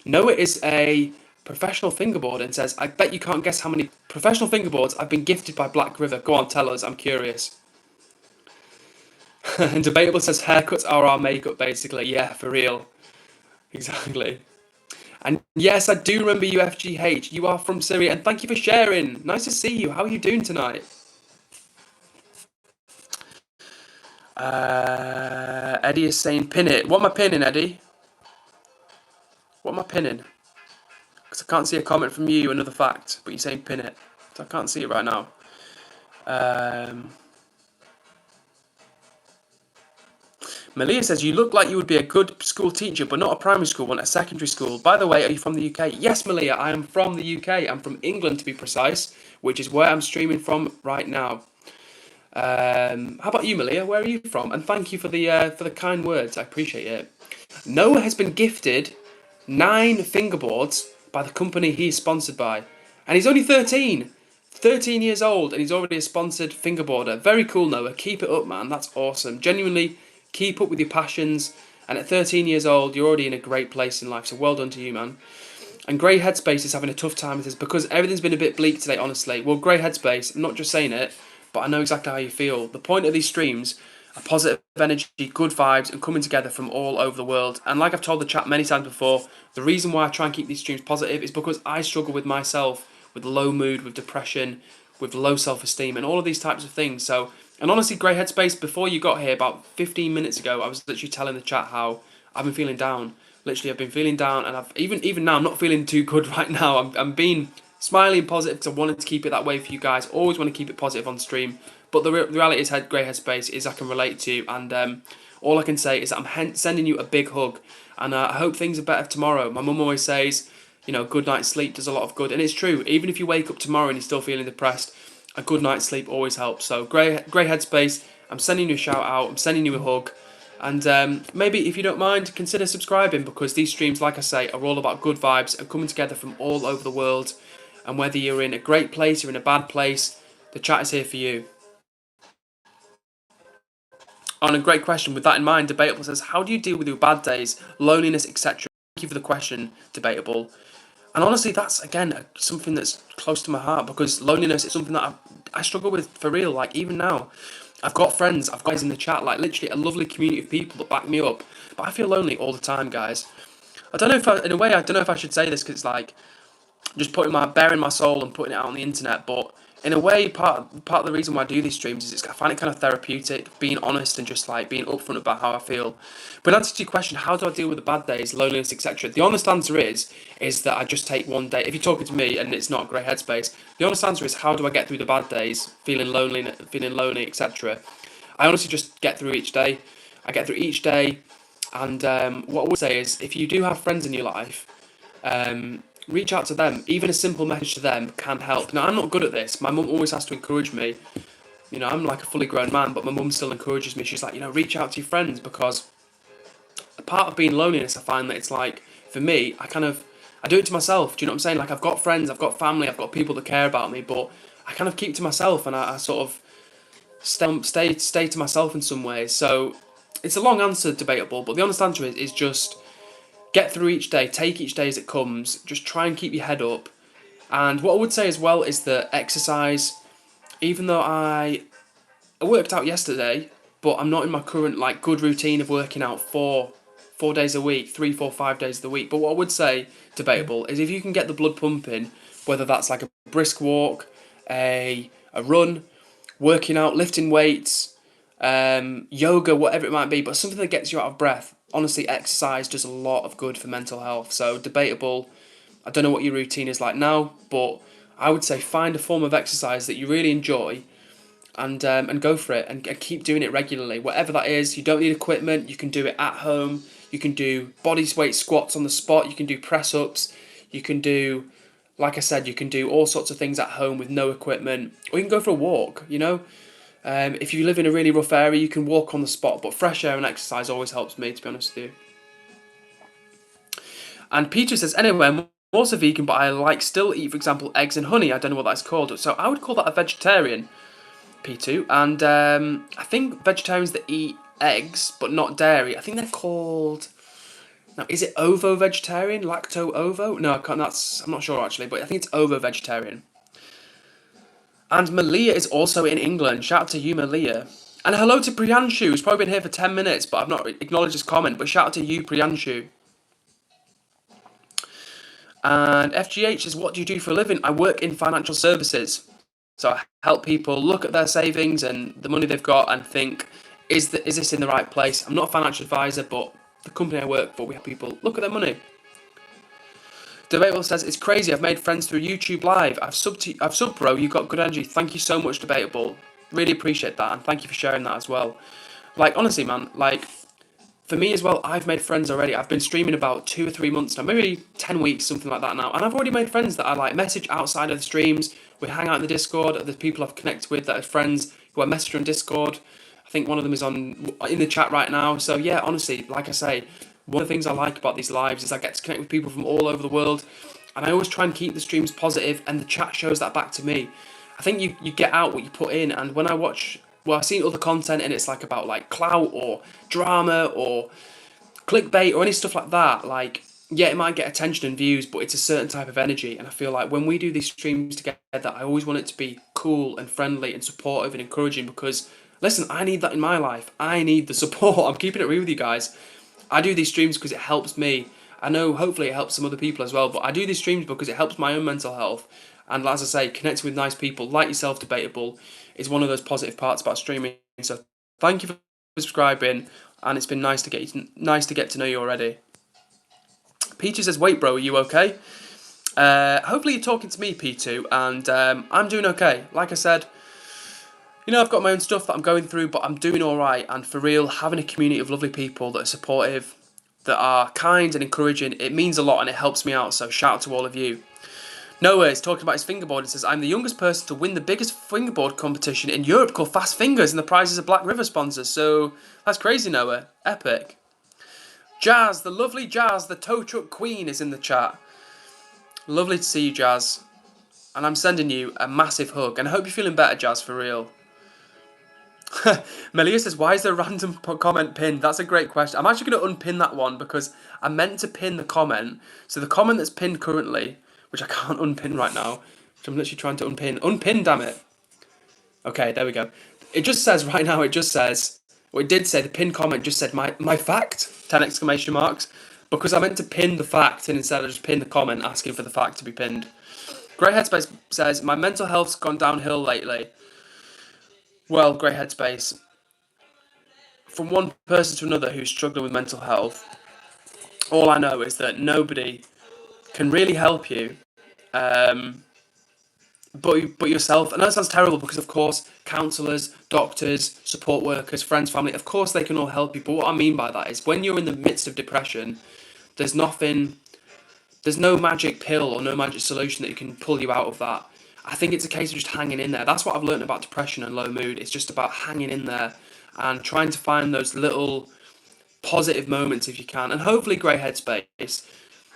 Noah is a professional fingerboard and says, I bet you can't guess how many professional fingerboards I've been gifted by Black River. Go on, tell us. I'm curious. And Debatable says, haircuts are our makeup, basically. Yeah, for real. Exactly. And yes, I do remember you, FGH. You are from Syria, and thank you for sharing. Nice to see you. How are you doing tonight? Eddie is saying, pin it. What am I pinning, Eddie? What am I pinning? Because I can't see a comment from you, another fact, but you're saying pin it. So I can't see it right now. Malia says, you look like you would be a good school teacher, but not a primary school one, a secondary school. By the way, are you from the UK? Yes, Malia, I am from the UK. I'm from England, to be precise, which is where I'm streaming from right now. How about you, Malia? Where are you from? And thank you for the kind words. I appreciate it. Noah has been gifted 9 fingerboards by the company he's sponsored by. And he's only 13. 13 years old, and he's already a sponsored fingerboarder. Very cool, Noah. Keep it up, man. That's awesome. Genuinely, keep up with your passions. And at 13 years old, you're already in a great place in life. So well done to you, man. And Grey Headspace is having a tough time with this because everything's been a bit bleak today, honestly. Well, Grey Headspace, I'm not just saying it, but I know exactly how you feel. The point of these streams are positive energy, good vibes, and coming together from all over the world. And like I've told the chat many times before, the reason why I try and keep these streams positive is because I struggle with myself, with low mood, with depression, with low self-esteem, and all of these types of things. So, and honestly, Grey Headspace, before you got here, about 15 minutes ago, I was literally telling the chat how I've been feeling down. Literally, I've been feeling down, and I've even now, I'm not feeling too good right now. I'm being smiling and positive because I wanted to keep it that way for you guys. Always want to keep it positive on stream. But the reality is, Grey Headspace is I can relate to, and all I can say is that I'm sending you a big hug, and I hope things are better tomorrow. My mum always says, good night's sleep does a lot of good, and it's true. Even if you wake up tomorrow and you're still feeling depressed, a good night's sleep always helps. So Grey Headspace, I'm sending you a shout out, I'm sending you a hug, and maybe if you don't mind, consider subscribing, because these streams, like I say, are all about good vibes and coming together from all over the world. And whether you're in a great place or in a bad place, the chat is here for you. On a great question. With that in mind, Debatable says, how do you deal with your bad days, loneliness, etc.? Thank you for the question, Debatable. And honestly, that's, again, something that's close to my heart, because loneliness is something that I struggle with for real. Like, even now, I've got friends, I've got guys in the chat, like literally a lovely community of people that back me up, but I feel lonely all the time, guys. I don't know if I should say this, because it's like just bearing my soul and putting it out on the internet, but in a way, part of the reason why I do these streams is I find it kind of therapeutic, being honest and just like being upfront about how I feel. But in answer to your question, how do I deal with the bad days, loneliness, etc.? The honest answer is that I just take one day. If you're talking to me and it's not a great headspace, the honest answer is how do I get through the bad days, feeling lonely, etc. I honestly just get through each day. I get through each day, and what I would say is if you do have friends in your life, reach out to them. Even a simple message to them can help. Now, I'm not good at this. My mum always has to encourage me. You know, I'm like a fully grown man, but my mum still encourages me. She's like, you know, reach out to your friends, because a part of being loneliness, I find that it's like, for me, I do it to myself. Do you know what I'm saying? Like, I've got friends, I've got family, I've got people that care about me, but I kind of keep it to myself, and I sort of stay to myself in some ways. So it's a long answer, debatable, but the honest answer is just get through each day, take each day as it comes, just try and keep your head up. And what I would say as well is that exercise, even though I worked out yesterday, but I'm not in my current like good routine of working out four days a week, 3, 4, 5 days of the week. But what I would say, debatable, is if you can get the blood pumping, whether that's like a brisk walk, a run, working out, lifting weights, yoga, whatever it might be, but something that gets you out of breath. Honestly, exercise does a lot of good for mental health. So debatable. I don't know what your routine is like now, but I would say find a form of exercise that you really enjoy, and go for it, and keep doing it regularly. Whatever that is, you don't need equipment. You can do it at home. You can do body weight squats on the spot. You can do press ups. You can do, like I said, you can do all sorts of things at home with no equipment, or you can go for a walk. You know, if you live in a really rough area, you can walk on the spot. But fresh air and exercise always helps me, to be honest with you. And Peter says, anyway, I'm also vegan, but I still eat, for example, eggs and honey. I don't know what that's called. So I would call that a vegetarian, P2. And I think vegetarians that eat eggs but not dairy, I think they're called... Now, is it ovo-vegetarian? Lacto-ovo? No, I'm not sure actually, but I think it's ovo-vegetarian. And Malia is also in England. Shout out to you, Malia. And hello to Priyanshu, who's probably been here for 10 minutes, but I've not acknowledged his comment. But shout out to you, Priyanshu. And FGH says, what do you do for a living? I work in financial services. So I help people look at their savings and the money they've got and think, is this in the right place? I'm not a financial advisor, but the company I work for, we help people look at their money. Debatable says, it's crazy. I've made friends through YouTube Live. I've subbed, bro. You've got good energy. Thank you so much, Debatable. Really appreciate that, and thank you for sharing that as well. Like, honestly, man, like, for me as well, I've made friends already. I've been streaming about 2 or 3 months now, maybe 10 weeks, something like that now. And I've already made friends that I like message outside of the streams. We hang out in the Discord. There's people I've connected with that are friends who I message on Discord. I think one of them is in the chat right now. So yeah, honestly, like I say, one of the things I like about these lives is I get to connect with people from all over the world. And I always try and keep the streams positive, and the chat shows that back to me. I think you get out what you put in, and when I watch... Well, I've seen other content and it's like about like clout or drama or clickbait or any stuff like that. Like, yeah, it might get attention and views, but it's a certain type of energy. And I feel like when we do these streams together, I always want it to be cool and friendly and supportive and encouraging, because, listen, I need that in my life. I need the support. I'm keeping it real with you guys. I do these streams because it helps me. I know hopefully it helps some other people as well, but I do these streams because it helps my own mental health. And as I say, connecting with nice people like yourself, Debatable, is one of those positive parts about streaming. So thank you for subscribing, and it's been nice to get to know you already. Peter says, wait, bro, are you okay? Hopefully you're talking to me, P2, and I'm doing okay. Like I said, you know, I've got my own stuff that I'm going through, but I'm doing all right. And for real, having a community of lovely people that are supportive, that are kind and encouraging, it means a lot and it helps me out. So shout out to all of you. Noah is talking about his fingerboard and says, I'm the youngest person to win the biggest fingerboard competition in Europe called Fast Fingers, and the prizes are Black River sponsors. So that's crazy, Noah. Epic. Jazz, the lovely Jazz, the tow truck queen, is in the chat. Lovely to see you, Jazz. And I'm sending you a massive hug. And I hope you're feeling better, Jazz, for real. Melia says, why is there a random comment pinned? That's a great question. I'm actually going to unpin that one because I meant to pin the comment. So the comment that's pinned currently, which I can't unpin right now, which I'm literally trying to unpin. Unpin, damn it. Okay, there we go. It just says right now, it did say, the pinned comment just said, my fact, 10 exclamation marks, because I meant to pin the fact, and instead I just pinned the comment asking for the fact to be pinned. Great Headspace says, my mental health's gone downhill lately. Well, Great Headspace, from one person to another who's struggling with mental health, all I know is that nobody can really help you um, but yourself. And that sounds terrible because, of course, counsellors, doctors, support workers, friends, family, of course they can all help you. But what I mean by that is when you're in the midst of depression, there's nothing, there's no magic pill or no magic solution that you can pull you out of that. I think it's a case of just hanging in there. That's what I've learned about depression and low mood. It's just about hanging in there and trying to find those little positive moments if you can. And hopefully, Grey Headspace,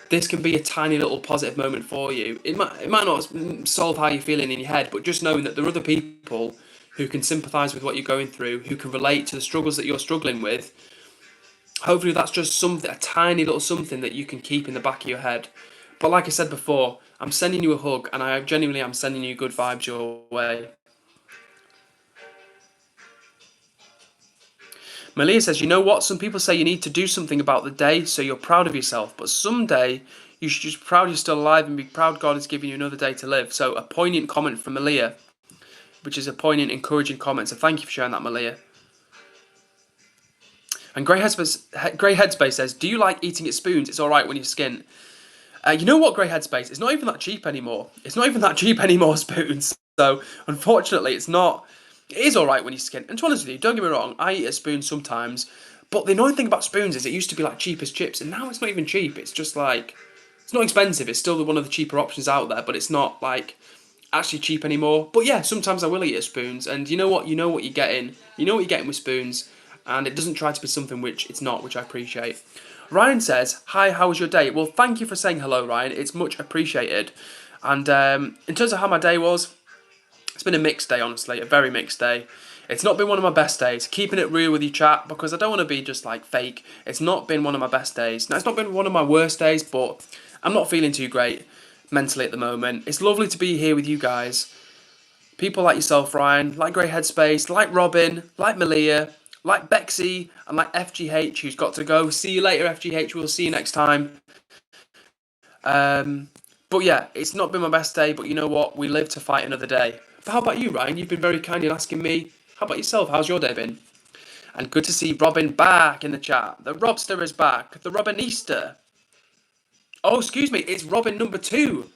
this can be a tiny little positive moment for you. It might not solve how you're feeling in your head, but just knowing that there are other people who can sympathise with what you're going through, who can relate to the struggles that you're struggling with. Hopefully that's just something, a tiny little something that you can keep in the back of your head. But like I said before, I'm sending you a hug, and I genuinely am sending you good vibes your way. Malia says, you know what? Some people say you need to do something about the day so you're proud of yourself, but someday you should just be proud you're still alive and be proud God has given you another day to live. So a poignant comment from Malia, which is a poignant, encouraging comment. So thank you for sharing that, Malia. And Grey Headspace says, do you like eating at spoons? It's all right when you're skint. You know what, Grey Headspace? It's not even that cheap anymore. It's not even that cheap anymore, spoons. So unfortunately, it's not. It is all right when you're skint. And to be honest with you, don't get me wrong, I eat a spoon sometimes. But the annoying thing about spoons is it used to be like cheap as chips, and now it's not even cheap. It's just like, it's not expensive. It's still one of the cheaper options out there, but it's not like actually cheap anymore. But yeah, sometimes I will eat at spoons, and you know what? You know what you're getting. You know what you're getting with spoons, and it doesn't try to be something which it's not, which I appreciate. Ryan says, hi, how was your day? Well, thank you for saying hello, Ryan. It's much appreciated. And in terms of how my day was, it's been a mixed day, honestly, a very mixed day. It's not been one of my best days. Keeping it real with you, chat, because I don't want to be just like fake. It's not been one of my best days. Now, it's not been one of my worst days, but I'm not feeling too great mentally at the moment. It's lovely to be here with you guys. People like yourself, Ryan, like Grey Headspace, like Robin, like Malia, like Bexy, and like FGH, who's got to go. See you later, FGH. We'll see you next time. But yeah, it's not been my best day, but you know what? We live to fight another day. But how about you, Ryan? You've been very kind in asking me. How about yourself? How's your day been? And good to see Robin back in the chat. The Robster is back. The Robinista. Oh, excuse me. It's Robin number 2.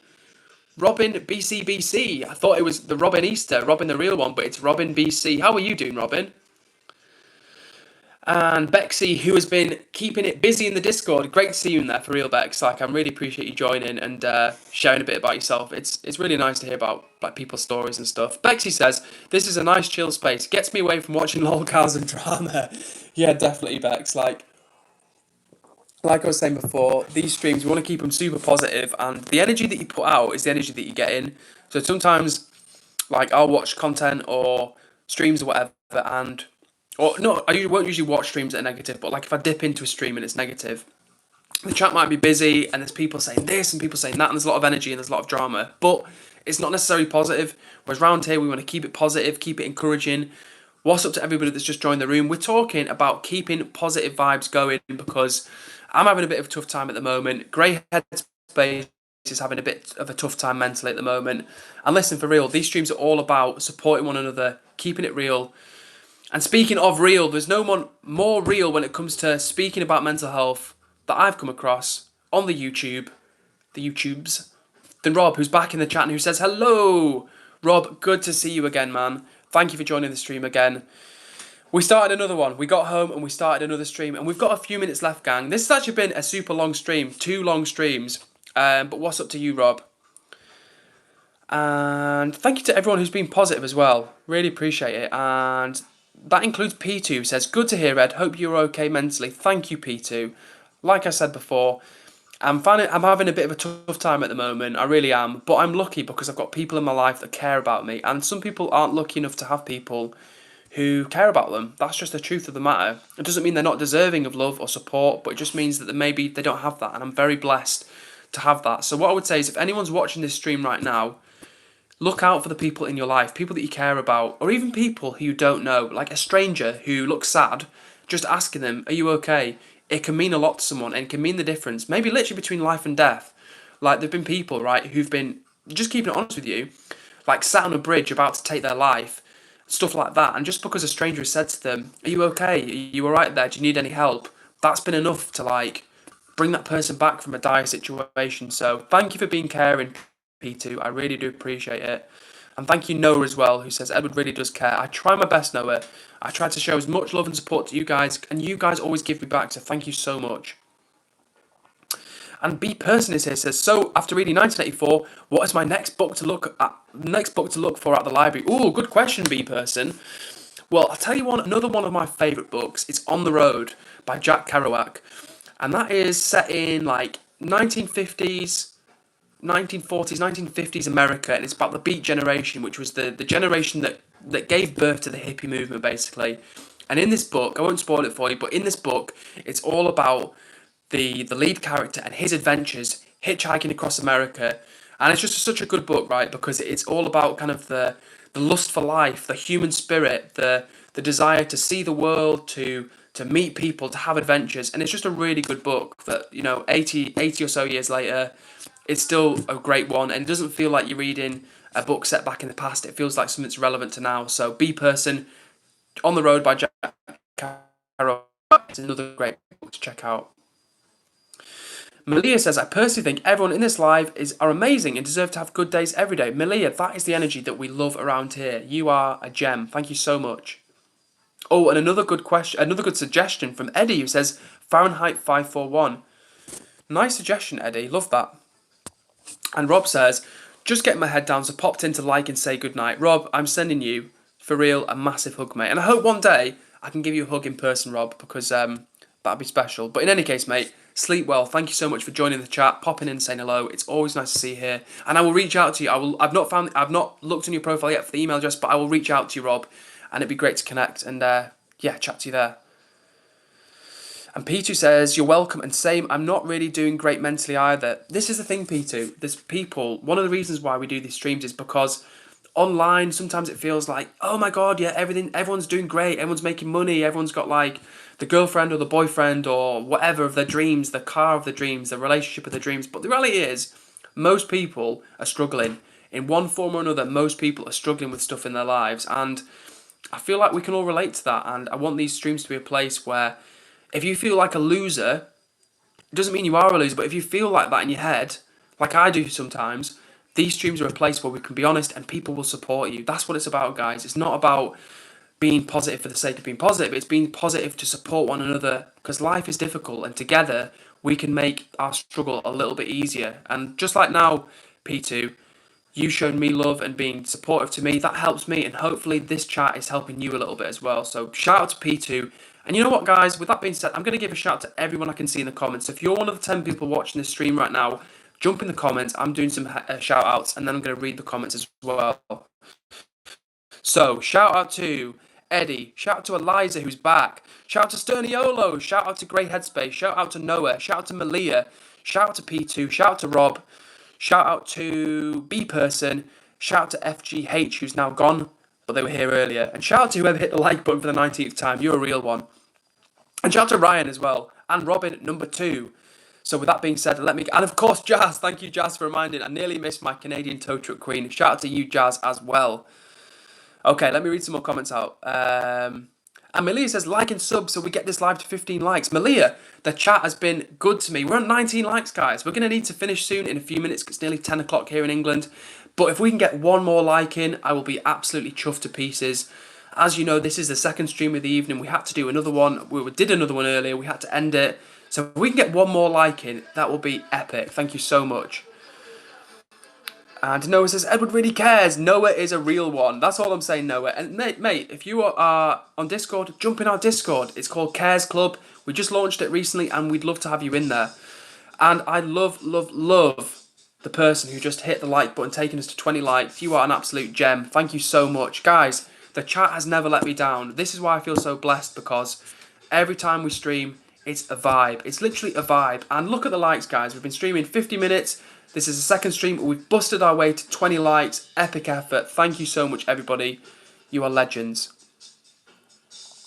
Robin BCBC. I thought it was the Robinista, Robin the real one, but it's Robin BC. How are you doing, Robin? And Bexy, who has been keeping it busy in the Discord. Great to see you in there, for real, Bex. Like, I really appreciate you joining and sharing a bit about yourself. It's really nice to hear about like people's stories and stuff. Bexy says, this is a nice chill space. Gets me away from watching lolcows and drama. Yeah, definitely, Bex. Like I was saying before, these streams, we want to keep them super positive, and the energy that you put out is the energy that you get in. So sometimes, like, I'll watch content or streams or whatever, and or no, I won't usually watch streams that are negative, but like if I dip into a stream and it's negative, the chat might be busy and there's people saying this and people saying that, and there's a lot of energy and there's a lot of drama, but it's not necessarily positive. Whereas around here, we want to keep it positive, keep it encouraging. What's up to everybody that's just joined the room? We're talking about keeping positive vibes going because I'm having a bit of a tough time at the moment. Grey Headspace is having a bit of a tough time mentally at the moment. And listen, for real, these streams are all about supporting one another, keeping it real. And speaking of real, there's no one more real when it comes to speaking about mental health that I've come across on the YouTubes, than Rob, who's back in the chat and who says, hello! Rob, good to see you again, man. Thank you for joining the stream again. We started another one. We got home and we started another stream. And we've got a few minutes left, gang. This has actually been a super long stream. 2 long streams. But what's up to you, Rob? And thank you to everyone who's been positive as well. Really appreciate it. And that includes P2, who says, good to hear, Ed. Hope you're okay mentally. Thank you, P2. Like I said before, I'm having a bit of a tough time at the moment. I really am. But I'm lucky because I've got people in my life that care about me. And some people aren't lucky enough to have people who care about them. That's just the truth of the matter. It doesn't mean they're not deserving of love or support, but it just means that maybe they don't have that, and I'm very blessed to have that. So what I would say is, if anyone's watching this stream right now, look out for the people in your life, people that you care about, or even people who you don't know, like a stranger who looks sad, just asking them, are you okay? It can mean a lot to someone and can mean the difference, maybe literally between life and death. Like, there've been people, right, who've been just keeping it honest with you, like sat on a bridge about to take their life, stuff like that. And just because a stranger has said to them, "Are you okay? Are you alright there? Do you need any help?" That's been enough to like bring that person back from a dire situation. So thank you for being caring, P2. I really do appreciate it. And thank you, Noah, as well, who says Edward really does care. I try my best, Noah. I try to show as much love and support to you guys, and you guys always give me back. So thank you so much. And B Person is here, says, so after reading 1984, what is my next book to look at? Next book to look for at the library? Ooh, good question, B Person. Well, I'll tell you another one of my favourite books. It's On the Road by Jack Kerouac, and that is set in like 1950s, 1940s, 1950s America, and it's about the Beat Generation, which was the generation that gave birth to the hippie movement, basically. And in this book, I won't spoil it for you, but in this book, it's all about the lead character and his adventures hitchhiking across America. And it's just such a good book, right? Because it's all about kind of the lust for life, the human spirit, the desire to see the world, to meet people, to have adventures. And it's just a really good book that, 80 or so years later, it's still a great one. And it doesn't feel like you're reading a book set back in the past. It feels like something that's relevant to now. So B Person, On the Road by Jack Kerouac, is another great book to check out. Malia says, I personally think everyone in this live are amazing and deserve to have good days every day. Malia, that is the energy that we love around here. You are a gem. Thank you so much. Oh, and another good suggestion from Eddie, who says Fahrenheit 541. Nice suggestion, Eddie. Love that. And Rob says, just getting my head down, so popped in to like and say goodnight. Rob, I'm sending you, for real, a massive hug, mate. And I hope one day I can give you a hug in person, Rob, because that'd be special. But in any case, mate, sleep well. Thank you so much for joining the chat, popping in and saying hello. It's always nice to see you here. And I will reach out to you. I've not looked on your profile yet for the email address, but I will reach out to you, Rob. And it'd be great to connect and chat to you there. And P2 says, you're welcome, and same, I'm not really doing great mentally either. This is the thing, P2. There's people, one of the reasons why we do these streams is because online, sometimes it feels like, oh my God, yeah, everyone's doing great, everyone's making money, everyone's got like the girlfriend or the boyfriend or whatever of their dreams, the car of their dreams, the relationship of their dreams. But the reality is, most people are struggling. In one form or another, most people are struggling with stuff in their lives. And I feel like we can all relate to that. And I want these streams to be a place where if you feel like a loser, it doesn't mean you are a loser, but if you feel like that in your head, like I do sometimes, these streams are a place where we can be honest and people will support you. That's what it's about, guys. It's not about being positive for the sake of being positive. It's being positive to support one another because life is difficult and together we can make our struggle a little bit easier. And just like now, P2, you showed me love and being supportive to me. That helps me, and hopefully this chat is helping you a little bit as well. So shout out to P2. And you know what, guys? With that being said, I'm going to give a shout out to everyone I can see in the comments. So if you're one of the 10 people watching this stream right now, jump in the comments. I'm doing some shout outs, and then I'm going to read the comments as well. So shout out to Eddie. Shout out to Eliza, who's back. Shout out to Sterniolo. Shout out to Grey Headspace. Shout out to Noah. Shout out to Malia. Shout out to P2. Shout out to Rob. Shout out to B Person. Shout out to FGH, who's now gone, but they were here earlier. And shout out to whoever hit the like button for the 19th time. You're a real one. And shout out to Ryan as well. And Robin, number 2. So with that being said, and of course Jazz. Thank you, Jazz, for reminding. I nearly missed my Canadian tow truck queen. Shout out to you, Jazz, as well. Okay, let me read some more comments out. And Malia says, like and sub so we get this live to 15 likes. Malia, the chat has been good to me. We're on 19 likes, guys. We're going to need to finish soon in a few minutes. It's nearly 10 o'clock here in England. But if we can get one more like in, I will be absolutely chuffed to pieces. As you know, this is the second stream of the evening. We had to do another one. We did another one earlier. We had to end it. So if we can get one more like in, that will be epic. Thank you so much. And Noah says, Edward really cares. Noah is a real one. That's all I'm saying, Noah. And mate, if you are on Discord, jump in our Discord. It's called Cares Club. We just launched it recently and we'd love to have you in there. And I love the person who just hit the like button, taking us to 20 likes. You are an absolute gem. Thank you so much. Guys, the chat has never let me down. This is why I feel so blessed, because every time we stream, it's a vibe. It's literally a vibe. And look at the likes, guys. We've been streaming 50 minutes. This is the second stream. We've busted our way to 20 likes. Epic effort. Thank you so much, everybody. You are legends.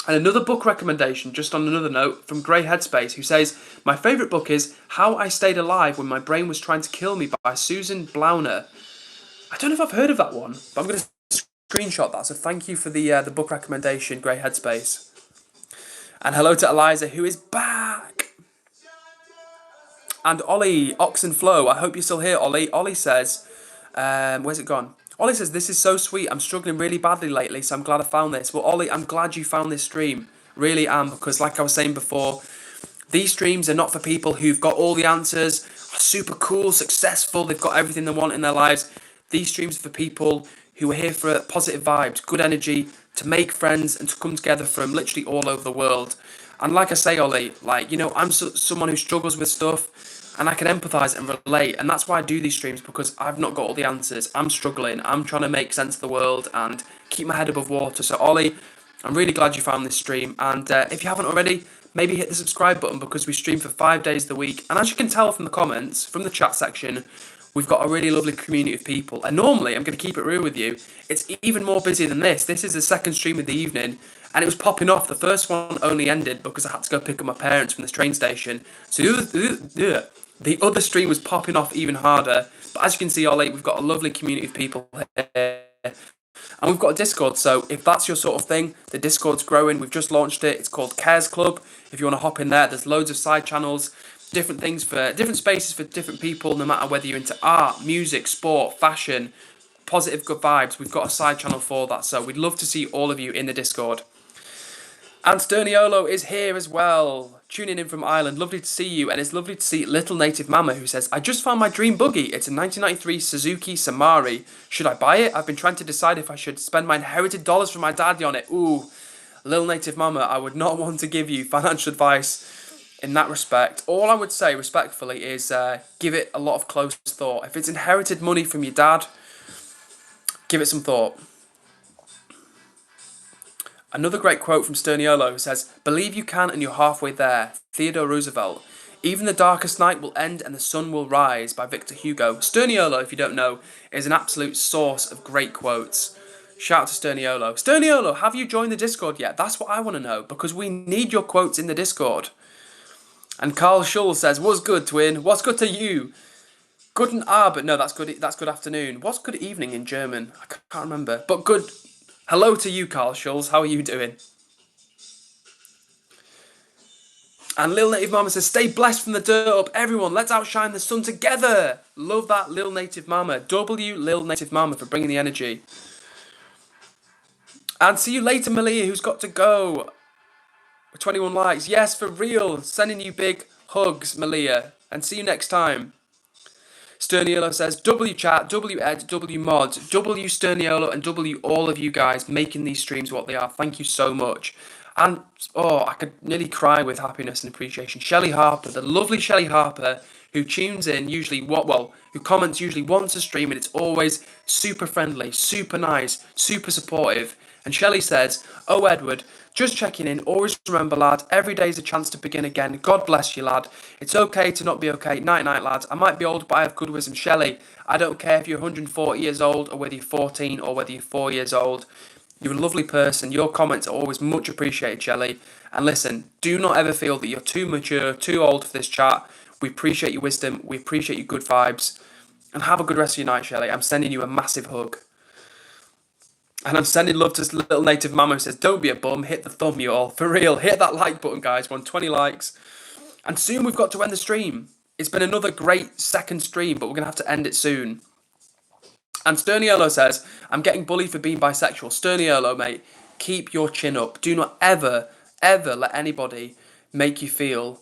And another book recommendation, just on another note, from Grey Headspace, who says, my favourite book is How I Stayed Alive When My Brain Was Trying to Kill Me by Susan Blauner. I don't know if I've heard of that one, but I'm going to screenshot that. So thank you for the book recommendation, Grey Headspace. And hello to Eliza, who is back. And Ollie, Oxenflow, I hope you're still here, Ollie. Ollie says, where's it gone? Ollie says, this is so sweet. I'm struggling really badly lately, so I'm glad I found this. Well, Ollie, I'm glad you found this stream. Really am, because like I was saying before, these streams are not for people who've got all the answers, are super cool, successful, they've got everything they want in their lives. These streams are for people who are here for positive vibes, good energy, to make friends and to come together from literally all over the world. And like I say, Ollie, like, you know, I'm someone who struggles with stuff, and I can empathise and relate, and that's why I do these streams, because I've not got all the answers. I'm struggling. I'm trying to make sense of the world and keep my head above water. So, Ollie, I'm really glad you found this stream, and if you haven't already, maybe hit the subscribe button, because we stream for 5 days of the week. And as you can tell from the comments, from the chat section, we've got a really lovely community of people. And normally, I'm going to keep it real with you, it's even more busy than this. This is the second stream of the evening, and it was popping off. The first one only ended because I had to go pick up my parents from the train station. So the other stream was popping off even harder. But as you can see, Ollie, we've got a lovely community of people here. And we've got a Discord, so if that's your sort of thing, the Discord's growing. We've just launched it. It's called Cares Club. If you want to hop in there, there's loads of side channels, different things for different spaces for different people, no matter whether you're into art, music, sport, fashion, positive, good vibes. We've got a side channel for that, so we'd love to see all of you in the Discord. And Sterniolo is here as well, tuning in from Ireland. Lovely to see you, and it's lovely to see Little Native Mama, who says, I just found my dream buggy. It's a 1993 Suzuki Samari. Should I buy it? I've been trying to decide if I should spend my inherited dollars from my daddy on it. Ooh, Little Native Mama, I would not want to give you financial advice in that respect. All I would say, respectfully, is give it a lot of close thought. If it's inherited money from your dad, give it some thought. Another great quote from Sterniolo says, believe you can and you're halfway there. Theodore Roosevelt. Even the darkest night will end and the sun will rise, by Victor Hugo. Sterniolo, if you don't know, is an absolute source of great quotes. Shout out to Sterniolo. Sterniolo, have you joined the Discord yet? That's what I want to know, because we need your quotes in the Discord. And Carl Schulz says, what's good, twin? What's good to you? Guten Abend. No, that's good afternoon. What's good evening in German? I can't remember. But good... Hello to you, Carl Schulz. How are you doing? And Lil Native Mama says, stay blessed from the dirt up. Everyone, let's outshine the sun together. Love that, Lil Native Mama. W Lil Native Mama for bringing the energy. And see you later, Malia, who's got to go. 21 likes. Yes, for real. Sending you big hugs, Malia. And see you next time. Sterniolo says, W chat, W ed, W mod, W Sterniolo, and W all of you guys making these streams what they are. Thank you so much. And, I could nearly cry with happiness and appreciation. Shelley Harper, the lovely Shelley Harper, who tunes in usually, who comments usually once a stream, and it's always super friendly, super nice, super supportive. And Shelley says, oh, Edward, just checking in. Always remember, lad, every day's a chance to begin again. God bless you, lad. It's okay to not be okay. Night-night, lads. I might be old, but I have good wisdom. Shelley, I don't care if you're 140 years old or whether you're 14 or whether you're 4 years old. You're a lovely person. Your comments are always much appreciated, Shelley. And listen, do not ever feel that you're too mature, too old for this chat. We appreciate your wisdom. We appreciate your good vibes. And have a good rest of your night, Shelley. I'm sending you a massive hug. And I'm sending love to Little Native Mama, who says, don't be a bum, hit the thumb, you all. For real, hit that like button, guys. We're on 20 likes. And soon we've got to end the stream. It's been another great second stream, but we're going to have to end it soon. And Sterniolo says, I'm getting bullied for being bisexual. Sterniolo, mate, keep your chin up. Do not ever, ever let anybody make you feel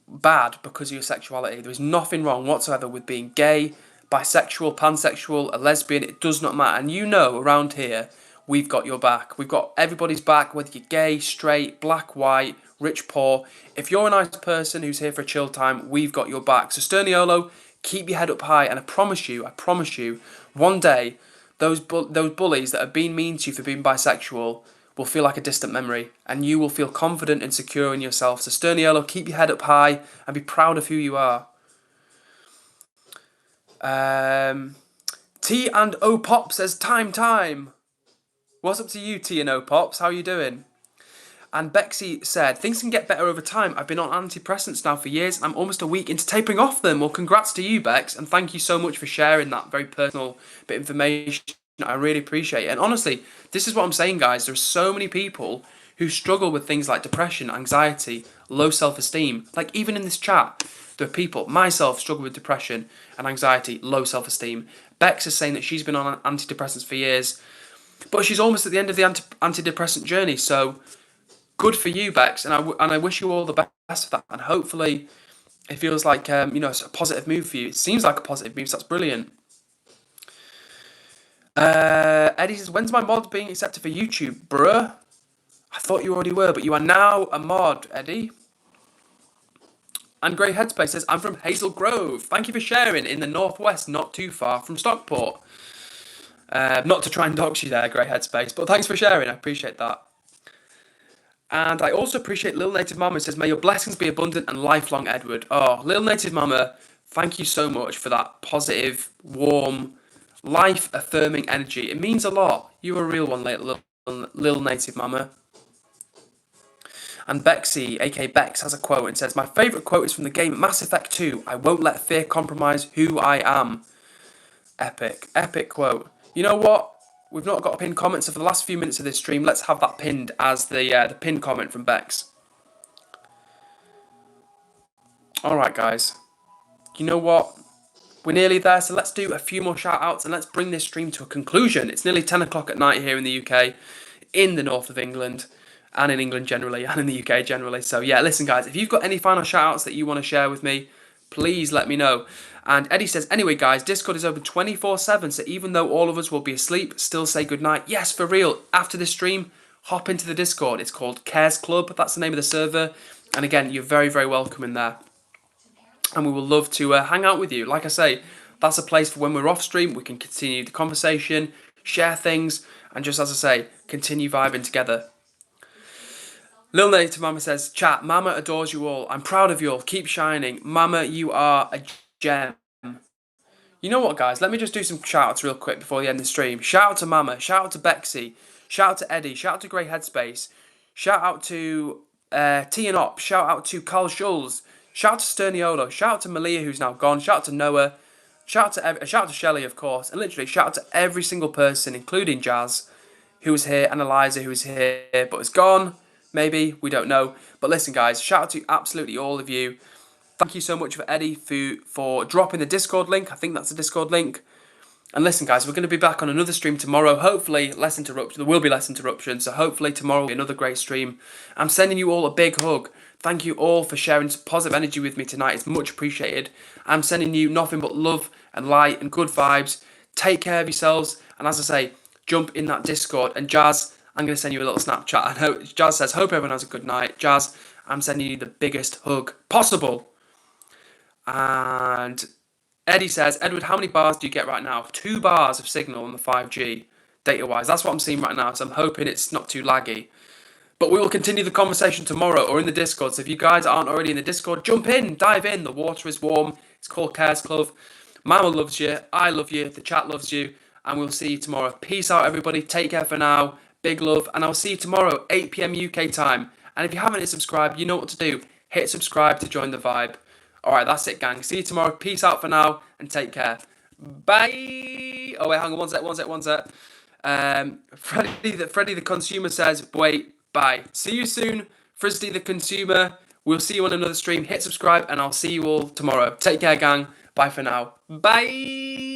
bad because of your sexuality. There is nothing wrong whatsoever with being gay, bisexual, pansexual, a lesbian. It does not matter. And you know, around here, we've got your back. We've got everybody's back, whether you're gay, straight, black, white, rich, poor. If you're a nice person who's here for a chill time, we've got your back. So Sterniolo, keep your head up high, and I promise you, one day, those bullies that have been mean to you for being bisexual will feel like a distant memory, and you will feel confident and secure in yourself. So Sterniolo, keep your head up high and be proud of who you are. T and O Pop says time. What's up to you, T and O Pops? How are you doing? And Bexy said, things can get better over time. I've been on antidepressants now for years and I'm almost a week into tapering off them. Well, congrats to you, Bex, and thank you so much for sharing that very personal bit of information. I really appreciate it. And honestly, this is what I'm saying, guys. There's so many people who struggle with things like depression, anxiety, low self-esteem. Like even in this chat, there are people, myself, struggle with depression and anxiety, low self-esteem. Bex is saying that she's been on antidepressants for years, but she's almost at the end of the antidepressant journey. So good for you, Bex, and I wish you all the best for that. And hopefully, it feels like it's a positive move for you. It seems like a positive move, so that's brilliant. Eddie says, when's my mod being accepted for YouTube, bruh? I thought you already were, but you are now a mod, Eddie. And Grey Headspace says, I'm from Hazel Grove. Thank you for sharing in the northwest, not too far from Stockport. Not to try and dox you there, Grey Headspace, but thanks for sharing. I appreciate that. And I also appreciate Little Native Mama says, may your blessings be abundant and lifelong, Edward. Oh, Little Native Mama, thank you so much for that positive, warm, life-affirming energy. It means a lot. You're a real one, Little Native Mama. And Bexy, aka Bex, has a quote and says, my favourite quote is from the game Mass Effect 2. I won't let fear compromise who I am. Epic. Epic quote. You know what? We've not got a pinned comment, so for the last few minutes of this stream, let's have that pinned as the pinned comment from Bex. Alright, guys. You know what? We're nearly there, so let's do a few more shout-outs and let's bring this stream to a conclusion. It's nearly 10 o'clock at night here in the UK, in the north of England, and in England generally, and in the UK generally. So yeah, listen guys, if you've got any final shout-outs that you want to share with me, please let me know. And Eddie says, anyway guys, Discord is open 24/7, so even though all of us will be asleep, still say goodnight. Yes, for real, after this stream, hop into the Discord. It's called Cares Club, that's the name of the server. And again, you're very, very welcome in there. And we will love to hang out with you. Like I say, that's a place for when we're off stream, we can continue the conversation, share things, and just as I say, continue vibing together. Lil Native Mama says, chat, Mama adores you all. I'm proud of you all. Keep shining. Mama, you are a gem. You know what, guys? Let me just do some shout-outs real quick before the end of the stream. Shout out to Mama. Shout out to Bexy. Shout out to Eddie. Shout out to Grey Headspace. Shout out to T and Op. Shout out to Carl Schulz. Shout out to Sterniolo. Shout out to Malia, who's now gone. Shout out to Noah. Shout out to Shelley, of course. And literally, shout out to every single person, including Jazz, who was here, and Eliza, who was here, but is gone. Maybe, we don't know. But listen, guys, shout out to absolutely all of you. Thank you so much for Eddie for dropping the Discord link. I think that's the Discord link. And listen, guys, we're going to be back on another stream tomorrow. Hopefully, less interruption. There will be less interruption. So hopefully tomorrow will be another great stream. I'm sending you all a big hug. Thank you all for sharing some positive energy with me tonight. It's much appreciated. I'm sending you nothing but love and light and good vibes. Take care of yourselves. And as I say, jump in that Discord. And Jazz, I'm going to send you a little Snapchat. And Jazz says, hope everyone has a good night. Jazz, I'm sending you the biggest hug possible. And Eddie says, Edward, how many bars do you get right now? 2 bars of signal on the 5G, data-wise. That's what I'm seeing right now, so I'm hoping it's not too laggy. But we will continue the conversation tomorrow or in the Discord. So if you guys aren't already in the Discord, jump in, dive in. The water is warm. It's called Cares Club. Mama loves you. I love you. The chat loves you. And we'll see you tomorrow. Peace out, everybody. Take care for now. Big love, and I'll see you tomorrow, 8 PM UK time. And if you haven't hit subscribe, you know what to do. Hit subscribe to join the vibe. Alright, that's it, gang. See you tomorrow. Peace out for now, and take care. Bye! Oh, wait, hang on. One sec. Freddie the Consumer says, wait, bye. See you soon, Frisbee the Consumer. We'll see you on another stream. Hit subscribe, and I'll see you all tomorrow. Take care, gang. Bye for now. Bye!